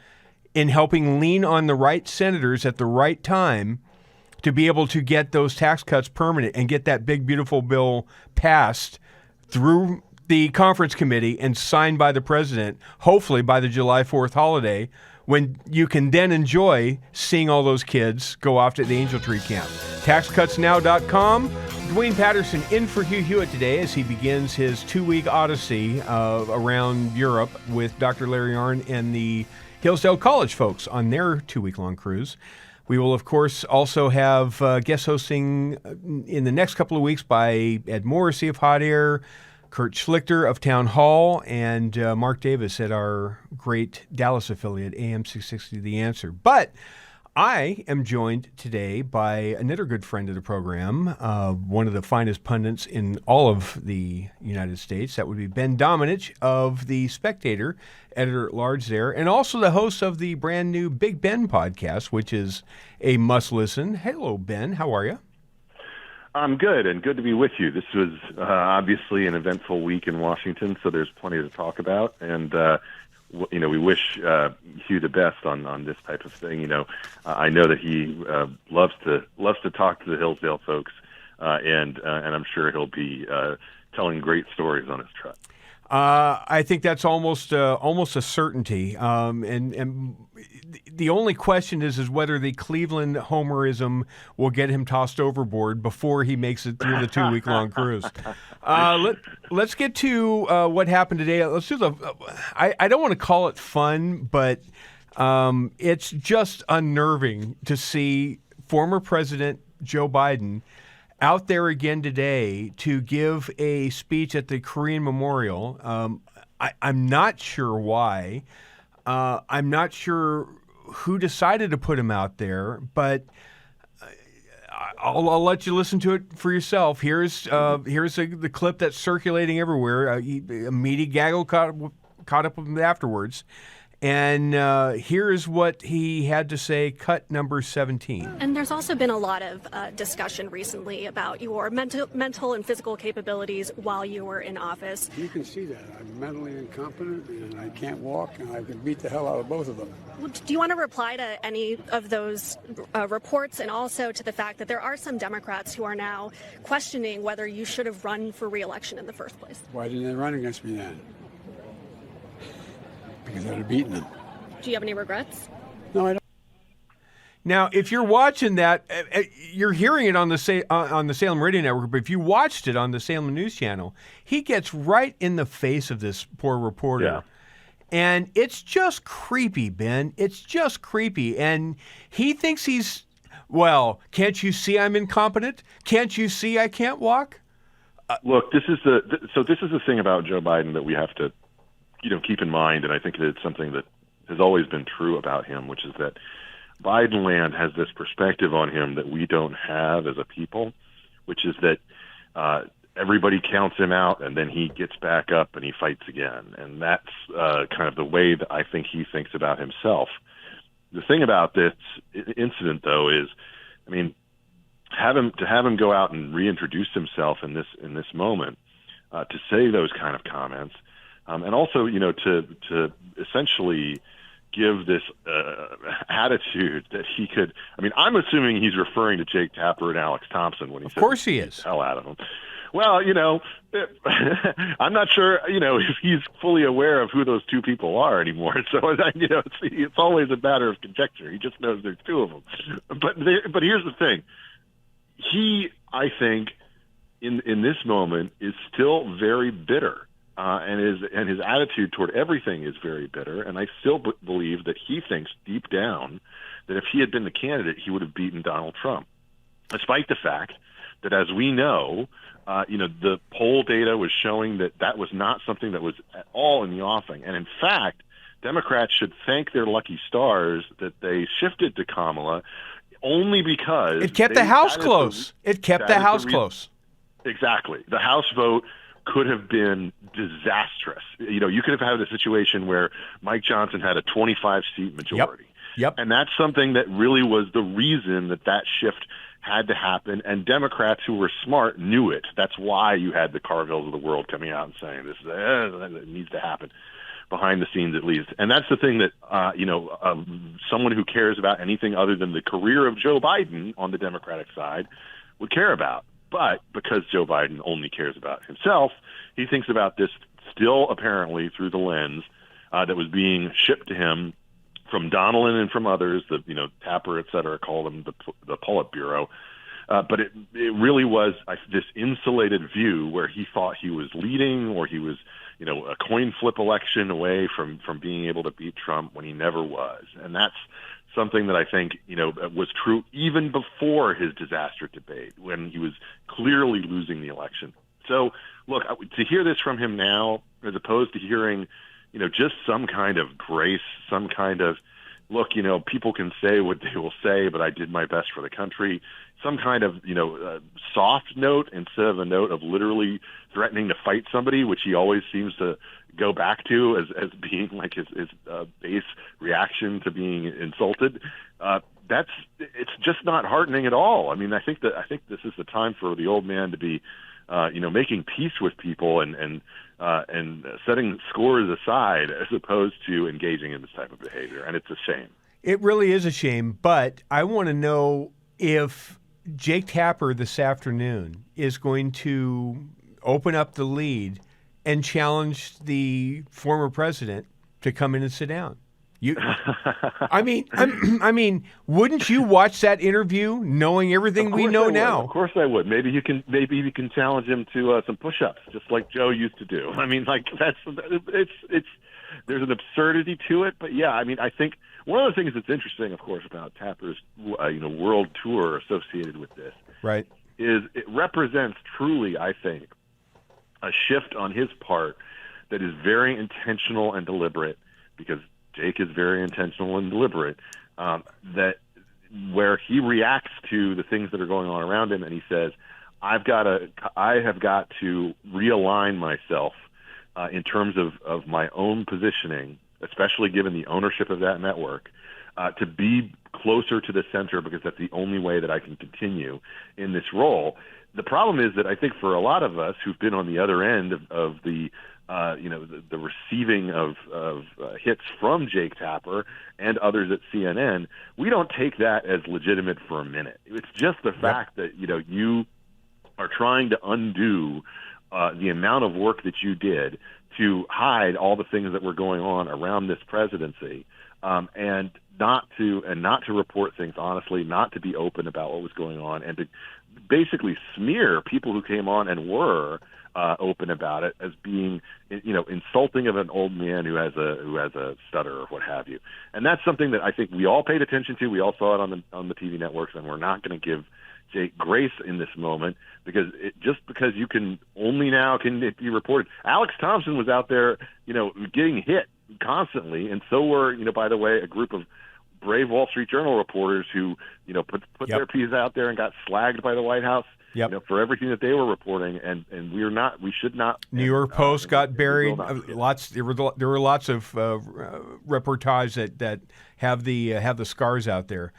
in helping lean on the right senators at the right time to be able to get those tax cuts permanent and get that big, beautiful bill passed through the conference committee and signed by the president, hopefully by the July 4th holiday, when you can then enjoy seeing all those kids go off to the Angel Tree camp. TaxCutsNow.com. Dwayne Patterson in for Hugh Hewitt today as he begins his 2-week odyssey around Europe with Dr. Larry Arnn and the Hillsdale College folks on their 2-week-long cruise. We will, of course, also have guest hosting in the next couple of weeks by Ed Morrissey of Hot Air, Kurt Schlichter of Town Hall, and Mark Davis at our great Dallas affiliate, AM 660 The Answer. But I am joined today by another good friend of the program, one of the finest pundits in all of the United States. That would be Ben Domenech of The Spectator, editor-at-large there, and also the host of the brand new Big Ben podcast, which is a must-listen. Hello, Ben. How are you? I'm good, and good to be with you. This was obviously an eventful week in Washington, so there's plenty to talk about, and we wish Hugh the best on this type of thing. I know that he loves to talk to the Hillsdale folks, and I'm sure he'll be telling great stories on his trip. I think that's almost a certainty. And the only question is whether the Cleveland homerism will get him tossed overboard before he makes it through the 2-week-long cruise. Let's get to what happened today. Let's do I don't want to call it fun, but it's just unnerving to see former President Joe Biden out there again today to give a speech at the Korean Memorial. I'm not sure why. I'm not sure who decided to put him out there, but I'll let you listen to it for yourself. Here's the clip that's circulating everywhere. A meaty gaggle caught up with him afterwards. And here's what he had to say, cut number 17. And there's also been a lot of discussion recently about your mental and physical capabilities while you were in office. You can see that. I'm mentally incompetent, and I can't walk, and I can beat the hell out of both of them. Do you want to reply to any of those reports, and also to the fact that there are some Democrats who are now questioning whether you should have run for re-election in the first place? Why didn't they run against me then? Because I'd have beaten them. Do you have any regrets? No, I don't. Now, if you're watching that, you're hearing it on the Salem Radio Network, but if you watched it on the Salem News Channel, he gets right in the face of this poor reporter. Yeah. And it's just creepy, Ben. It's just creepy. And he thinks can't you see I'm incompetent? Can't you see I can't walk? Look, this is the thing about Joe Biden that we have to keep in mind, and I think that it's something that has always been true about him, which is that Biden land has this perspective on him that we don't have as a people, which is that everybody counts him out and then he gets back up and he fights again. And that's kind of the way that I think he thinks about himself. The thing about this incident, though, is, have him go out and reintroduce himself in this moment, to say those kind of comments, and also, to essentially give this attitude that he could. I'm assuming he's referring to Jake Tapper and Alex Thompson when he said, "Of course he is." Hell out of him. Well, I'm not sure, if he's fully aware of who those two people are anymore. So, it's always a matter of conjecture. He just knows there's two of them. But here's the thing. He, I think, in this moment, is still very bitter. And his attitude toward everything is very bitter, and I still believe that he thinks deep down that if he had been the candidate, he would have beaten Donald Trump, despite the fact that, as we know, the poll data was showing that was not something that was at all in the offing. And in fact, Democrats should thank their lucky stars that they shifted to Kamala only because it kept the House close. It kept the House close. Exactly. The House vote could have been disastrous. You could have had a situation where Mike Johnson had a 25-seat majority. Yep. And that's something that really was the reason that shift had to happen. And Democrats who were smart knew it. That's why you had the Carvilles of the world coming out and saying this it needs to happen, behind the scenes at least. And that's the thing that, someone who cares about anything other than the career of Joe Biden on the Democratic side would care about. But because Joe Biden only cares about himself, he thinks about this still apparently through the lens that was being shipped to him from Donilon and from others, Tapper, et cetera, call them the Politburo, But it really was this insulated view where he thought he was leading, or he was, a coin flip election away from being able to beat Trump when he never was. And that's something that I think, was true even before his disaster debate, when he was clearly losing the election. So, look, to hear this from him now, as opposed to hearing, just some kind of grace, some kind of, look, people can say what they will say, but I did my best for the country, some kind of, soft note instead of a note of literally threatening to fight somebody, which he always seems to go back to as being like his base reaction to being insulted. It's just not heartening at all. I mean, I think this is the time for the old man to be, making peace with people and setting scores aside, as opposed to engaging in this type of behavior. And it's a shame. It really is a shame. But I want to know if Jake Tapper this afternoon is going to open up the lead and challenge the former president to come in and sit down. I mean, wouldn't you watch that interview knowing everything we know now? Of course I would. Maybe you can challenge him to some push-ups, just like Joe used to do. I mean, like it's there's an absurdity to it, but yeah, I mean, I think one of the things that's interesting, of course, about Tapper's world tour associated with this, right, is it represents truly, I think, a shift on his part that is very intentional and deliberate, because Jake is very intentional and deliberate, that where he reacts to the things that are going on around him, and he says, I have got to realign myself in terms of my own positioning, especially given the ownership of that network, to be closer to the center, because that's the only way that I can continue in this role. The problem is that I think for a lot of us who've been on the other end of the the receiving of hits from Jake Tapper and others at CNN, we don't take that as legitimate for a minute. It's just the fact that, you are trying to undo the amount of work that you did to hide all the things that were going on around this presidency, and not to report things honestly, not to be open about what was going on, and to basically smear people who came on and were open about it as being, insulting of an old man who has a stutter or what have you. And that's something that I think we all paid attention to. We all saw it on the TV networks, and we're not going to give Jake grace in this moment, because because you can only now can it be reported. Alex Thompson was out there, getting hit constantly, and so were, by the way, a group of brave Wall Street Journal reporters who, put their piece out there and got slagged by the White House. For everything that they were reporting, and we should not. New York Post got buried. There were lots of reportages that have the scars out there.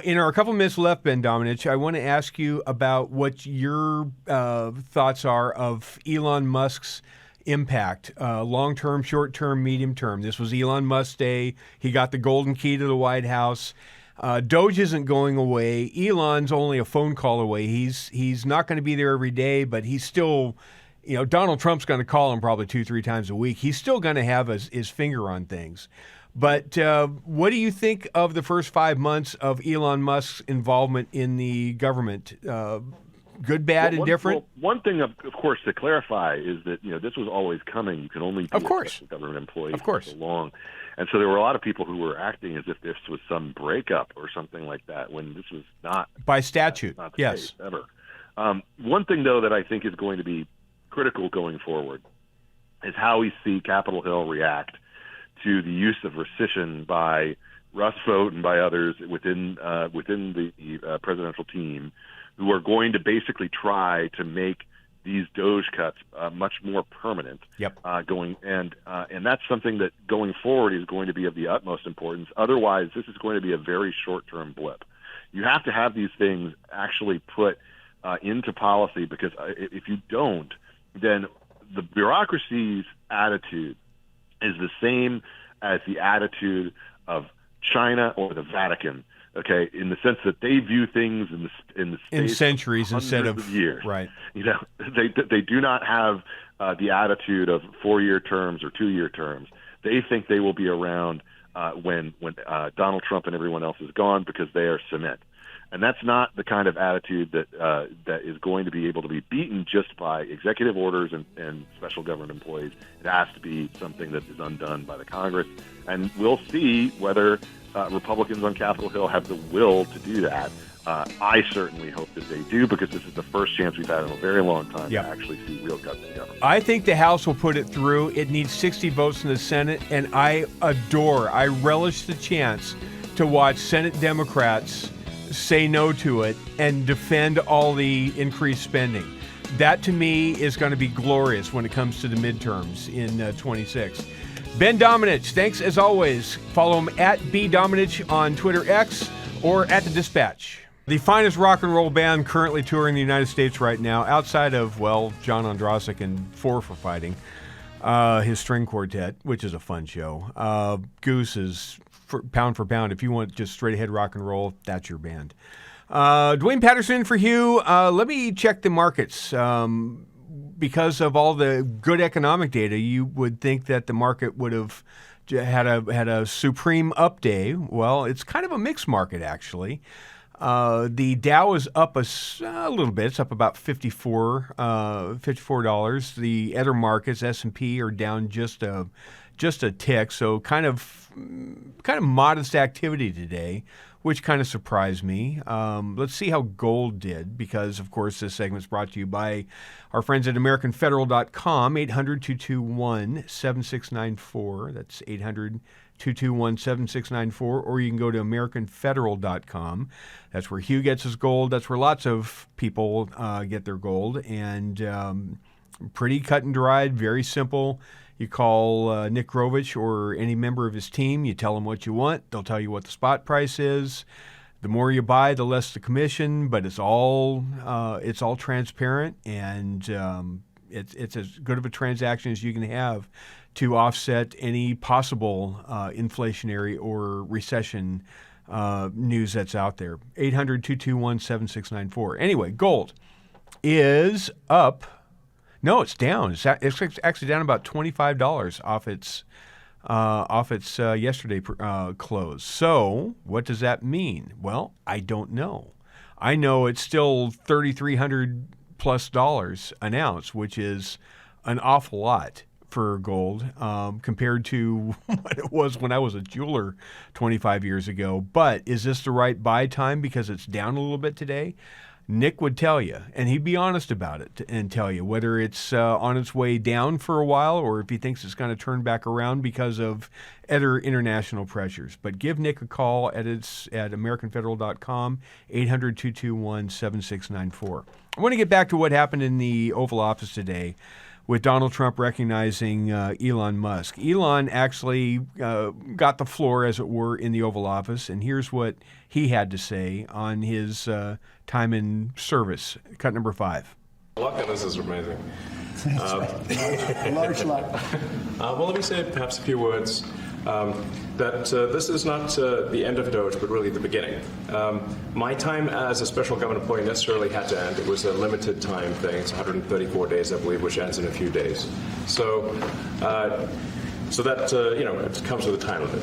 In our couple minutes left, Ben Domenech, I want to ask you about what your thoughts are of Elon Musk's impact, long-term, short-term, medium-term. This was Elon Musk's day. He got the golden key to the White House. Doge isn't going away. Elon's only a phone call away. He's not going to be there every day, but he's still, Donald Trump's going to call him probably 2-3 times a week. He's still going to have his finger on things. But what do you think of the first 5 months of Elon Musk's involvement in the government? Good, bad, and different? One thing, of course, to clarify is that, this was always coming. You can only be a government employee for so long. And so there were a lot of people who were acting as if this was some breakup or something like that, when this was not. By statute, not the case, ever. One thing, though, that I think is going to be critical going forward is how we see Capitol Hill react to the use of rescission by Russ Vought and by others within the presidential team, who are going to basically try to make these Doge cuts much more permanent. And that's something that going forward is going to be of the utmost importance. Otherwise, this is going to be a very short-term blip. You have to have these things actually put into policy, because if you don't, then the bureaucracy's attitude is the same as the attitude of China or the Vatican. Okay, in the sense that they view things in the space centuries of instead of years. Right. They do not have the attitude of 4-year terms or 2-year terms. They think they will be around when Donald Trump and everyone else is gone, because they are cement. And that's not the kind of attitude that is going to be able to be beaten just by executive orders and special government employees. It has to be something that is undone by the Congress. And we'll see whether Republicans on Capitol Hill have the will to do that. I certainly hope that they do, because this is the first chance we've had in a very long time to actually see real cuts in government. I think the House will put it through. It needs 60 votes in the Senate, and I relish the chance to watch Senate Democrats say no to it and defend all the increased spending. That, to me, is going to be glorious when it comes to the midterms in 26. Ben Domenech, thanks as always. Follow him at bdomenech on Twitter X or at The Dispatch. The finest rock and roll band currently touring the United States right now, outside of, well, John Ondrasik and Four for Fighting, his string quartet, which is a fun show. Goose is pound for pound. If you want just straight ahead rock and roll, that's your band. Dwayne Patterson for Hugh. Let me check the markets. Because of all the good economic data, you would think that the market would have had a supreme up day. Well, it's kind of a mixed market, actually. The Dow is up a little bit. It's up about $54. The other markets, S&P, are down just a tick. So kind of modest activity today, which kind of surprised me. Let's see how gold did, because, of course, this segment is brought to you by our friends at AmericanFederal.com, 800-221-7694. That's 800-221-7694. Or you can go to AmericanFederal.com. That's where Hugh gets his gold. That's where lots of people get their gold. And pretty cut and dried, very simple. You call Nick Grovich or any member of his team. You tell them what you want. They'll tell you what the spot price is. The more you buy, the less the commission. But it's all transparent, and it's as good of a transaction as you can have to offset any possible inflationary or recession news that's out there. 800-221-7694. Anyway, gold is up. No, it's down. It's actually down about $25 off its yesterday close. So what does that mean? Well, I don't know. I know it's still $3,300+ an ounce, which is an awful lot for gold compared to what it was when I was a jeweler 25 years ago. But is this the right buy time because it's down a little bit today? Nick would tell you, and he'd be honest about it and tell you whether it's on its way down for a while or if he thinks it's going to turn back around because of other international pressures. But give Nick a call at AmericanFederal.com, 800-221-7694. I want to get back to what happened in the Oval Office today with Donald Trump recognizing Elon Musk. Elon actually got the floor, as it were, in the Oval Office, and here's what he had to say on his time in service. Cut number 5. Luck on this is amazing. Large luck. Well, let me say perhaps a few words. That this is not the end of Doge, but really the beginning. My time as a special government employee necessarily had to end. It was a limited time thing. It's 134 days, I believe, which ends in a few days. So that it comes with a time limit.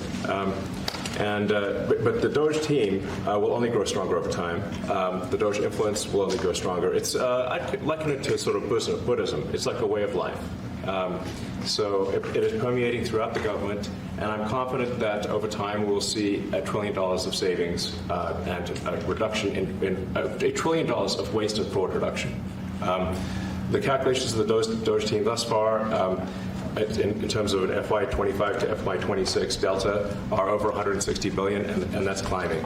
But the Doge team will only grow stronger over time. The Doge influence will only grow stronger. I'd liken it to sort of Buddhism. It's like a way of life. So it is permeating throughout the government, and I'm confident that over time we'll see $1 trillion of savings and a reduction in $1 trillion of waste and fraud reduction. The calculations of the Doge team thus far, in terms of an FY25 to FY26 delta, are over 160 billion, and that's climbing.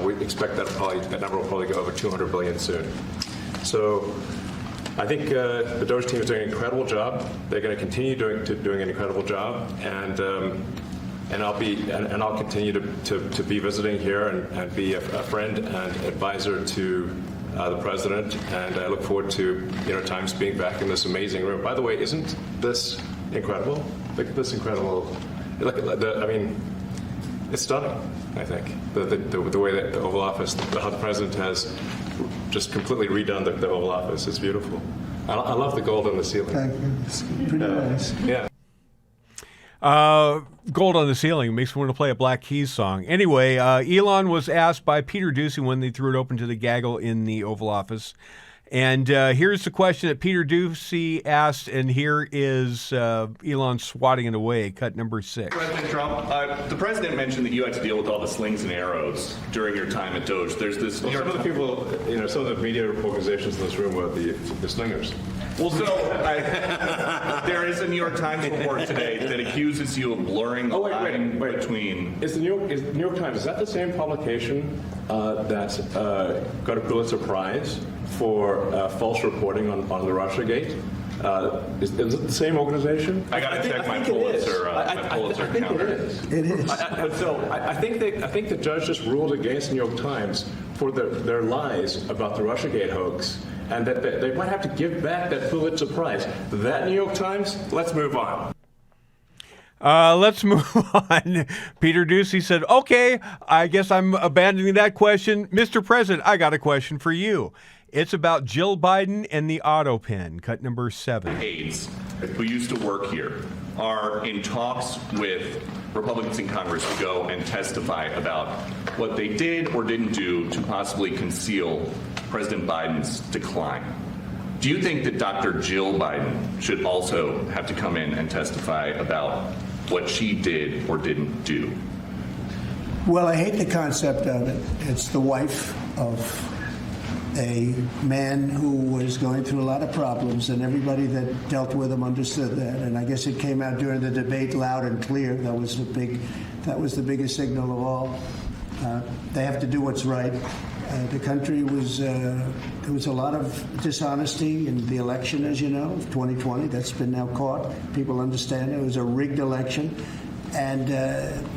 We expect that number will probably go over 200 billion soon. So I think the Doge team is doing an incredible job. They're going to continue doing an incredible job, and I'll continue to be visiting here and be a friend and advisor to the president. And I look forward to times being back in this amazing room. By the way, isn't this incredible? Look at this incredible. It's stunning. I think the way that the Oval Office, how the president has just completely redone the Oval Office. It's beautiful. I love the gold on the ceiling. Thank you. It's pretty nice. Yeah. Gold on the Ceiling makes me want to play a Black Keys song. Anyway, Elon was asked by Peter Doocy when they threw it open to the gaggle in the Oval Office. And here's the question that Peter Doocy asked, and here is Elon swatting it away, cut number 6. President Trump, the president mentioned that you had to deal with all the slings and arrows during your time at Doge. There's this. Well, some of the people, some of the media organizations in this room were the slingers. Well, so there is a New York Times report today that accuses you of blurring the line between. Is the New York Times, is that the same publication that got a Pulitzer Prize for false reporting on the Russiagate? Is it the same organization? I got to check my Pulitzer. I think it is. It is. I think the judge just ruled against the New York Times for their lies about the Russiagate hoax, and that they might have to give back that Pulitzer Prize. That New York Times. Let's move on. Let's move on. Peter Doocy said, okay, I guess I'm abandoning that question. Mr. President, I got a question for you. It's about Jill Biden and the auto pen, cut number 7. Aides who used to work here are in talks with Republicans in Congress to go and testify about what they did or didn't do to possibly conceal President Biden's decline. Do you think that Dr. Jill Biden should also have to come in and testify about what she did or didn't do? Well, I hate the concept of it. It's the wife of a man who was going through a lot of problems, and everybody that dealt with him understood that. And I guess it came out during the debate loud and clear. That was the biggest signal of all. They have to do what's right. The country was there was a lot of dishonesty in the election, as you know, of 2020. That's been now caught. People understand it was a rigged election. And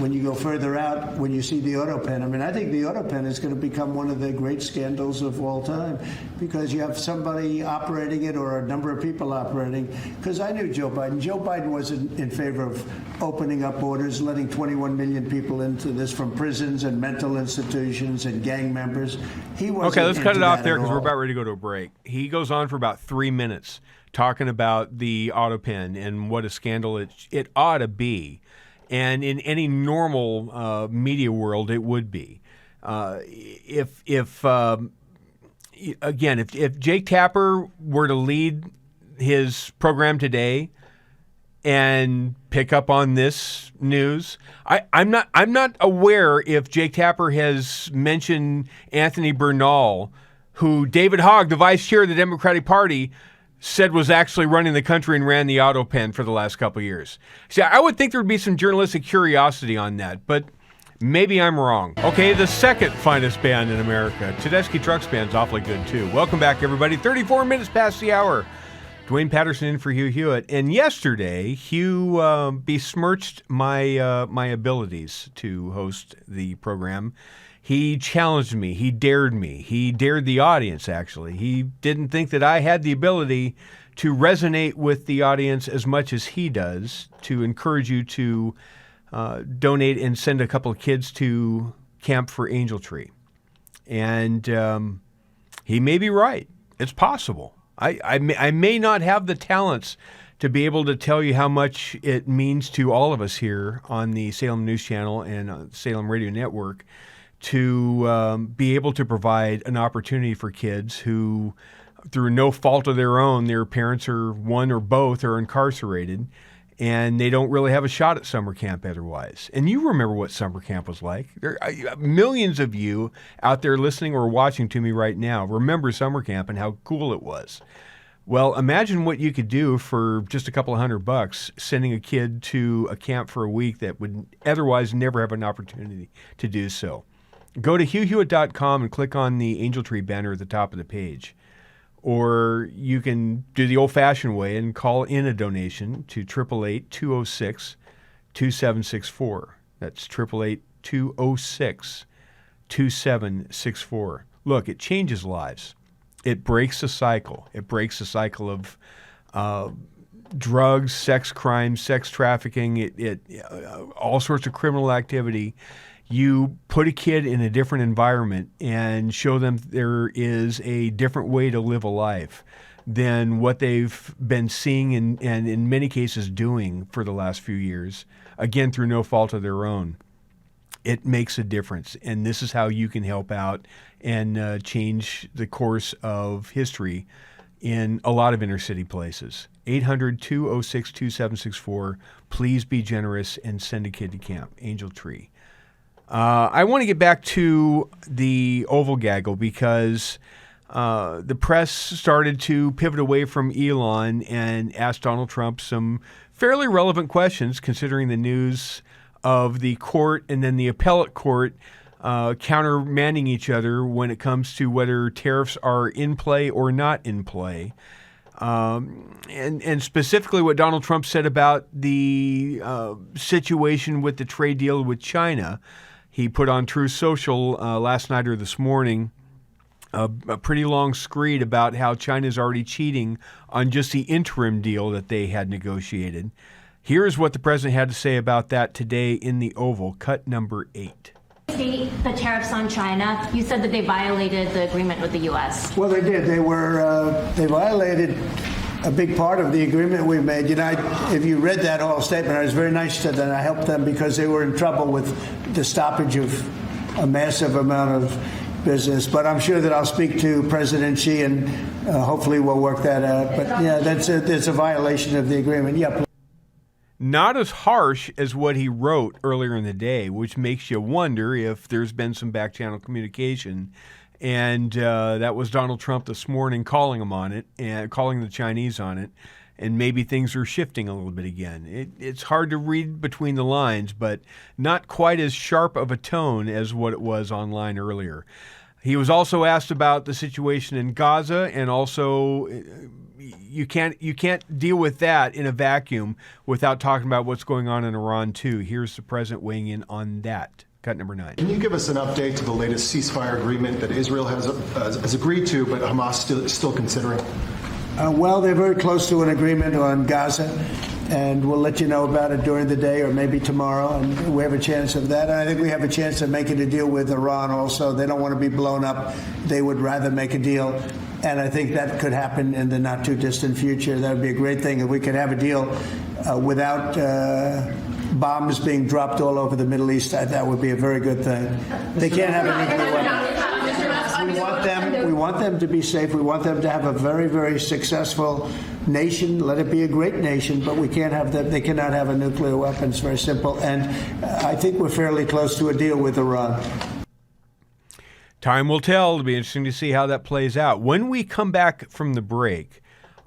when you go further out, when you see the auto pen, I mean, I think the auto pen is going to become one of the great scandals of all time, because you have somebody operating it or a number of people operating. Because I knew Joe Biden. Joe Biden wasn't in favor of opening up borders, letting 21 million people into this from prisons and mental institutions and gang members. He wasn't. Okay, let's cut it off there because all. we're about ready to go to a break. He goes on for about 3 minutes talking about the auto pen and what a scandal it ought to be. And in any normal media world, it would be. If Jake Tapper were to lead his program today and pick up on this news, I'm not aware if Jake Tapper has mentioned Anthony Bernal, who David Hogg, the vice chair of the Democratic Party, said was actually running the country and ran the auto pen for the last couple of years. See, I would think there would be some journalistic curiosity on that, but maybe I'm wrong. Okay, the second finest band in America, Tedeschi Trucks Band's awfully good too. Welcome back, everybody. 34 minutes past the hour. Dwayne Patterson in for Hugh Hewitt. And yesterday, Hugh besmirched my abilities to host the program. He challenged me. He dared me. He dared the audience, actually. He didn't think that I had the ability to resonate with the audience as much as he does, to encourage you to donate and send a couple of kids to Camp for Angel Tree. And he may be right. It's possible. I may not have the talents to be able to tell you how much it means to all of us here on the Salem News Channel and Salem Radio Network to be able to provide an opportunity for kids who, through no fault of their own, their parents or one or both are incarcerated, and they don't really have a shot at summer camp otherwise. And you remember what summer camp was like. There are millions of you out there listening or watching to me right now remember summer camp and how cool it was. Well, imagine what you could do for just a couple of $100, sending a kid to a camp for a week that would otherwise never have an opportunity to do so. Go to HughHewitt.com and click on the Angel Tree banner at the top of the page. Or you can do the old-fashioned way and call in a donation to 888-206-2764. That's 888-206-2764. Look, it changes lives. It breaks the cycle. It breaks the cycle of drugs, sex crimes, sex trafficking, all sorts of criminal activity. You put a kid in a different environment and show them there is a different way to live a life. than what they've been seeing and in many cases doing for the last few years, again, through no fault of their own. It makes a difference, and this is how you can help out and change the course of history in a lot of inner city places. 800-206-2764. Please be generous and send a kid to camp. Angel Tree. I want to get back to the Oval gaggle because the press started to pivot away from Elon and ask Donald Trump some fairly relevant questions, considering the news of the court and then the appellate court countermanding each other when it comes to whether tariffs are in play or not in play. And specifically what Donald Trump said about the situation with the trade deal with China. He put on Truth Social last night or this morning a pretty long screed about how China's already cheating on just the interim deal that they had negotiated. Here's what the president had to say about that today in the Oval, cut number 8. The tariffs on China, you said that they violated the agreement with the U.S. Well, they did. They violated a big part of the agreement we made. You know, if you read that whole statement, I was very nice to them. I helped them because they were in trouble with the stoppage of a massive amount of business. But I'm sure that I'll speak to President Xi and hopefully we'll work that out. But yeah, that's a violation of the agreement. Yeah. Please. Not as harsh as what he wrote earlier in the day, which makes you wonder if there's been some back-channel communication. And that was Donald Trump this morning calling him on it and calling the Chinese on it. And maybe things are shifting a little bit again. It's hard to read between the lines, but not quite as sharp of a tone as what it was online earlier. He was also asked about the situation in Gaza, and also you can't deal with that in a vacuum without talking about what's going on in Iran too. Here's the president weighing in on that. Cut number 9. Can you give us an update to the latest ceasefire agreement that Israel has agreed to, but Hamas still considering? Well, they're very close to an agreement on Gaza, and we'll let you know about it during the day or maybe tomorrow, and we have a chance of that. And I think we have a chance of making a deal with Iran also. They don't want to be blown up. They would rather make a deal, and I think that could happen in the not-too-distant future. That would be a great thing if we could have a deal without bombs being dropped all over the Middle East. That would be a very good thing. They can't have a nuclear weapon. We want them to be safe. We want them to have a very, very successful nation. Let it be a great nation, but we can't have them. They cannot have a nuclear weapon. It's very simple. And I think we're fairly close to a deal with Iran. Time will tell. It'll be interesting to see how that plays out. When we come back from the break,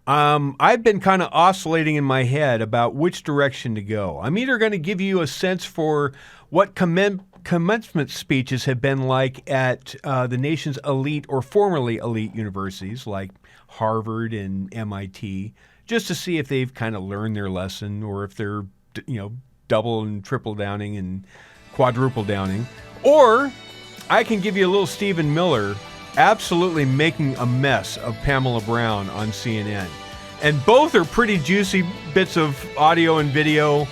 I've been kind of oscillating in my head about which direction to go. I'm either going to give you a sense for what commencement speeches have been like at the nation's elite or formerly elite universities like Harvard and MIT, just to see if they've kind of learned their lesson or if they're, double and triple downing and quadruple downing. Or I can give you a little Stephen Miller absolutely making a mess of Pamela Brown on CNN. And both are pretty juicy bits of audio and video.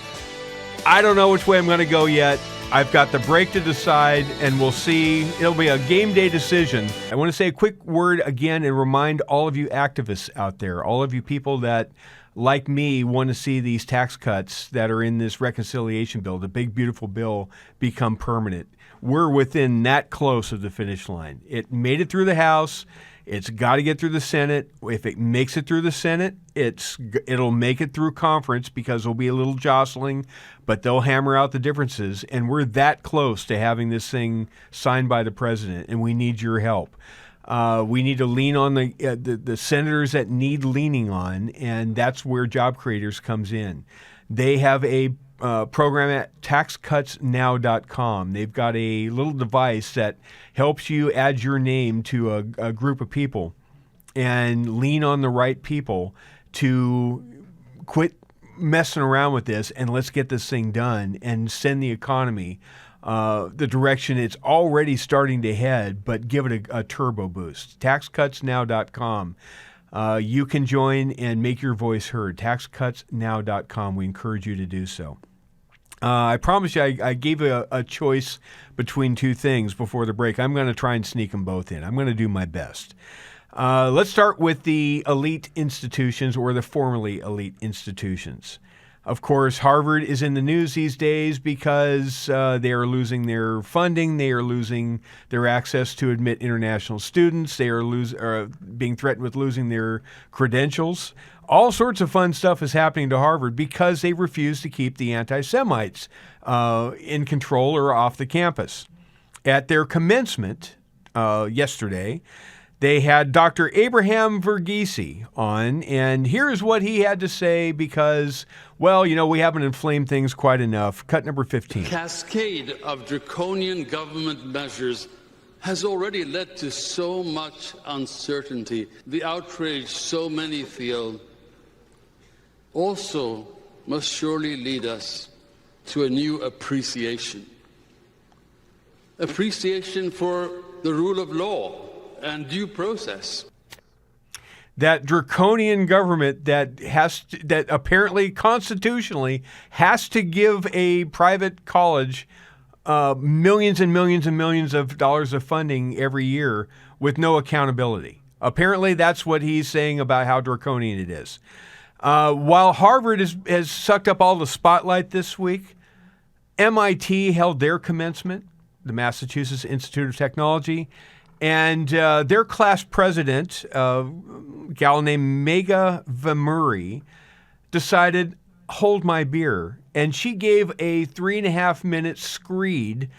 I don't know which way I'm going to go yet. I've got the break to decide, and we'll see. It'll be a game day decision. I want to say a quick word again and remind all of you activists out there, all of you people that, like me, want to see these tax cuts that are in this reconciliation bill, the big, beautiful bill, become permanent. We're within that close of the finish line. It made it through the House. It's got to get through the Senate. If it makes it through the Senate, it'll make it through conference because there'll be a little jostling, but they'll hammer out the differences. And we're that close to having this thing signed by the president, and we need your help. We need to lean on the senators that need leaning on, and that's where Job Creators comes in. They have a program at taxcutsnow.com. They've got a little device that helps you add your name to a group of people and lean on the right people to quit messing around with this and let's get this thing done and send the economy the direction it's already starting to head, but give it a turbo boost. Taxcutsnow.com. You can join and make your voice heard. Taxcutsnow.com. We encourage you to do so. I promise you I gave a choice between two things before the break. I'm going to try and sneak them both in. I'm going to do my best. Let's start with the elite institutions, or the formerly elite institutions. Of course, Harvard is in the news these days because they are losing their funding. They are losing their access to admit international students. They are being threatened with losing their credentials. All sorts of fun stuff is happening to Harvard because they refuse to keep the anti-Semites in control or off the campus. At their commencement yesterday, they had Dr. Abraham Verghese on, and here's what he had to say because, well, we haven't inflamed things quite enough. Cut number 15. The cascade of draconian government measures has already led to so much uncertainty. The outrage so many feel also must surely lead us to a new appreciation. Appreciation for the rule of law and due process. That draconian government that apparently constitutionally has to give a private college millions and millions and millions of dollars of funding every year with no accountability. Apparently that's what he's saying about how draconian it is. While Harvard has sucked up all the spotlight this week, MIT held their commencement, the Massachusetts Institute of Technology, and their class president, a gal named Megha Vemuri, decided, hold my beer. And she gave a 3.5-minute screed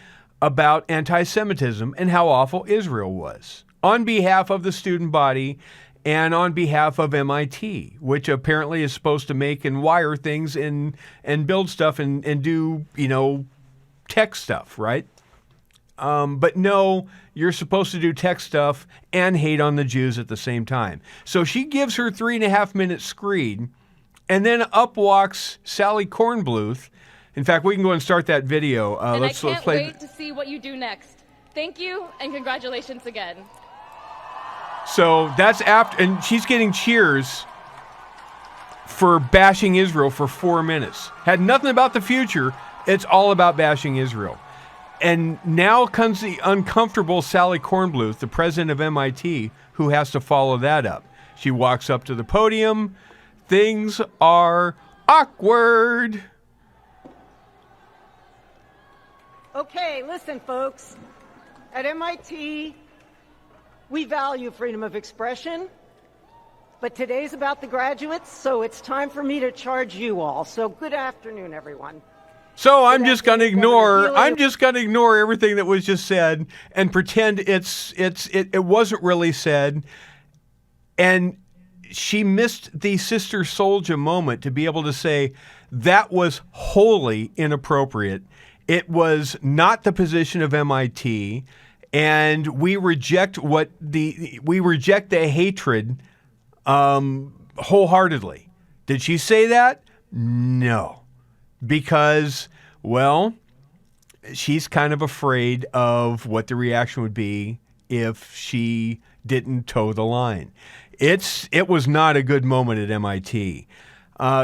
about anti-Semitism and how awful Israel was on behalf of the student body and on behalf of MIT, which apparently is supposed to make and wire things and build stuff and do, tech stuff, right? But no, you're supposed to do tech stuff and hate on the Jews at the same time. So she gives her 3.5-minute screed, and then up walks Sally Kornbluth. In fact, we can go and start that video. And I can't wait to see what you do next. Thank you, and congratulations again. So that's after, and she's getting cheers for bashing Israel for 4 minutes. Had nothing about the future. It's all about bashing Israel. And now comes the uncomfortable Sally Kornbluth, the president of MIT, who has to follow that up. She walks up to the podium. Things are awkward. Okay, listen, folks. At MIT, we value freedom of expression, but today's about the graduates, so it's time for me to charge you all. So good afternoon, everyone. So I'm just going to ignore everything that was just said and pretend it wasn't really said. And she missed the Sister Soldier moment to be able to say that was wholly inappropriate. It was not the position of MIT, and we reject the hatred wholeheartedly. Did she say that? No. Because, well, she's kind of afraid of what the reaction would be if she didn't toe the line. It was not a good moment at MIT.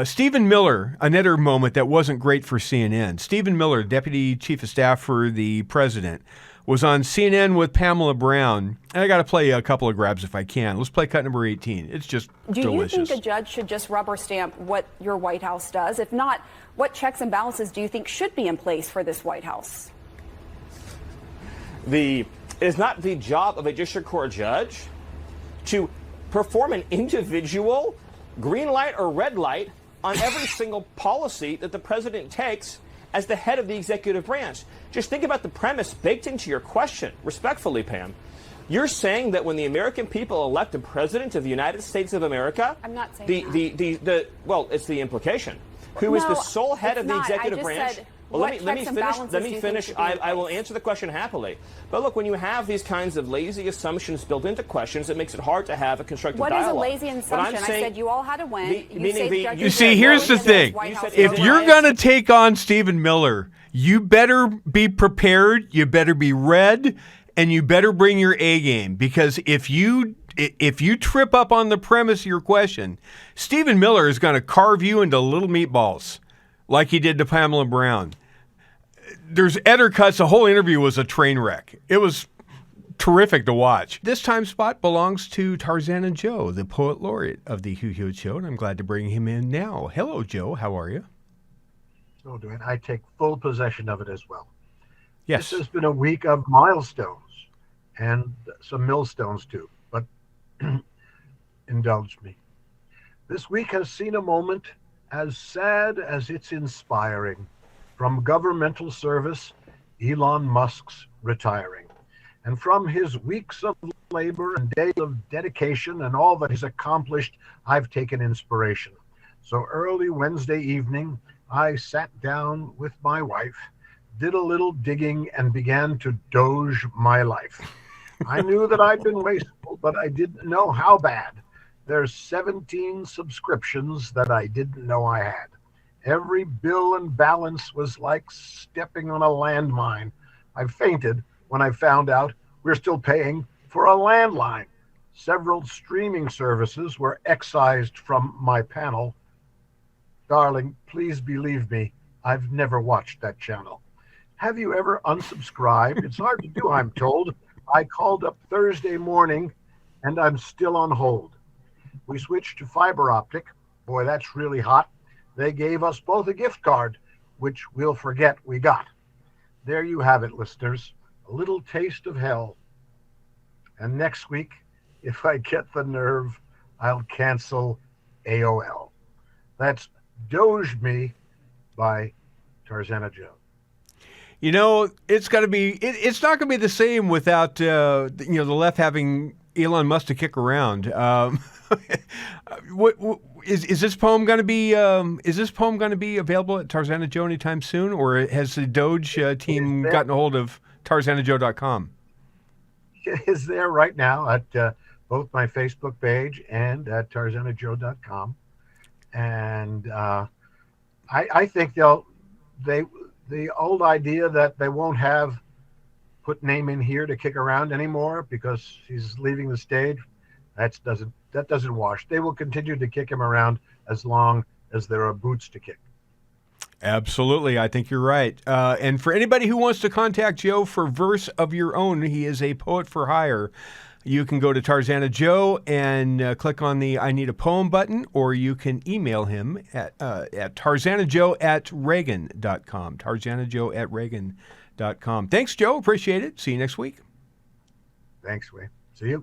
Stephen Miller, another moment that wasn't great for CNN. Stephen Miller, Deputy Chief of Staff for the President, was on CNN with Pamela Brown. And I got to play a couple of grabs if I can. Let's play cut number 18. It's just delicious. Do you think a judge should just rubber stamp what your White House does? If not, what checks and balances do you think should be in place for this White House? It is not the job of a district court judge to perform an individual green light or red light on every single policy that the president takes as the head of the executive branch. Just think about the premise baked into your question, respectfully, Pam. You're saying that when the American people elect a president of the United States of America, I'm not saying well, it's the implication, who is the sole head of the executive branch. Well, let me finish. I will answer the question happily. But look, when you have these kinds of lazy assumptions built into questions, it makes it hard to have a constructive dialogue. What is a lazy assumption? I said you all had to win. You see, here's the thing. If you're going to take on Stephen Miller, you better be prepared, you better be read, and you better bring your A game. Because if you trip up on the premise of your question, Stephen Miller is going to carve you into little meatballs like he did to Pamela Brown. There's editor cuts. The whole interview was a train wreck. It was terrific to watch. This time spot belongs to Tarzana Joe, the poet laureate of the Hugh Hewitt Show, and I'm glad to bring him in now. Hello, Joe. How are you? So, Dwayne, I take full possession of it as well. Yes. This has been a week of milestones and some millstones too, but indulge me. This week has seen a moment as sad as it's inspiring. From governmental service, Elon Musk's retiring. And from his weeks of labor and days of dedication and all that he's accomplished, I've taken inspiration. So early Wednesday evening, I sat down with my wife, did a little digging, and began to doge my life. I knew that I'd been wasteful, but I didn't know how bad. There's 17 subscriptions that I didn't know I had. Every bill and balance was like stepping on a landmine. I fainted when I found out we're still paying for a landline. Several streaming services were excised from my panel. Darling, please believe me, I've never watched that channel. Have you ever unsubscribed? It's hard to do, I'm told. I called up Thursday morning, and I'm still on hold. We switched to fiber optic. Boy, that's really hot. They gave us both a gift card, which we'll forget we got. There you have it, listeners. A little taste of hell. And next week, if I get the nerve, I'll cancel AOL. That's Doge Me by Tarzana Joe. You know, it's got to be. It's not going to be the same without the left having Elon Musk to kick around. What is this poem going to be? Is this poem going to be available at Tarzana Joe anytime soon, or has the Doge team gotten a hold of TarzanaJoe.com? It is there right now at both my Facebook page and at TarzanaJoe.com, and I think the old idea that they won't have put name in here to kick around anymore because he's leaving the stage, that doesn't wash. They will continue to kick him around as long as there are boots to kick. Absolutely. I think you're right. And for anybody who wants to contact Joe for verse of your own, he is a poet for hire. You can go to Tarzana Joe and click on the I Need a Poem button, or you can email him at tarzanajoe@reagan.com. tarzanajoe@reagan.com. Thanks, Joe. Appreciate it. See you next week. Thanks, Wayne. See you.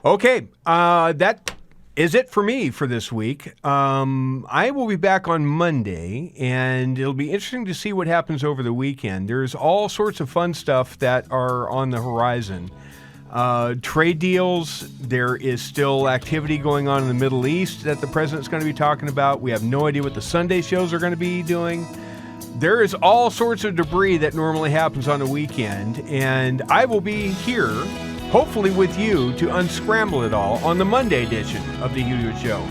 Okay. That is it for me for this week. I will be back on Monday, and it'll be interesting to see what happens over the weekend. There's all sorts of fun stuff that are on the horizon. Trade deals, there is still activity going on in the Middle East that the president's going to be talking about. We have no idea what the Sunday shows are going to be doing. There is all sorts of debris that normally happens on a weekend, and I will be here, hopefully with you, to unscramble it all on the Monday edition of The Hugh Hewitt Show.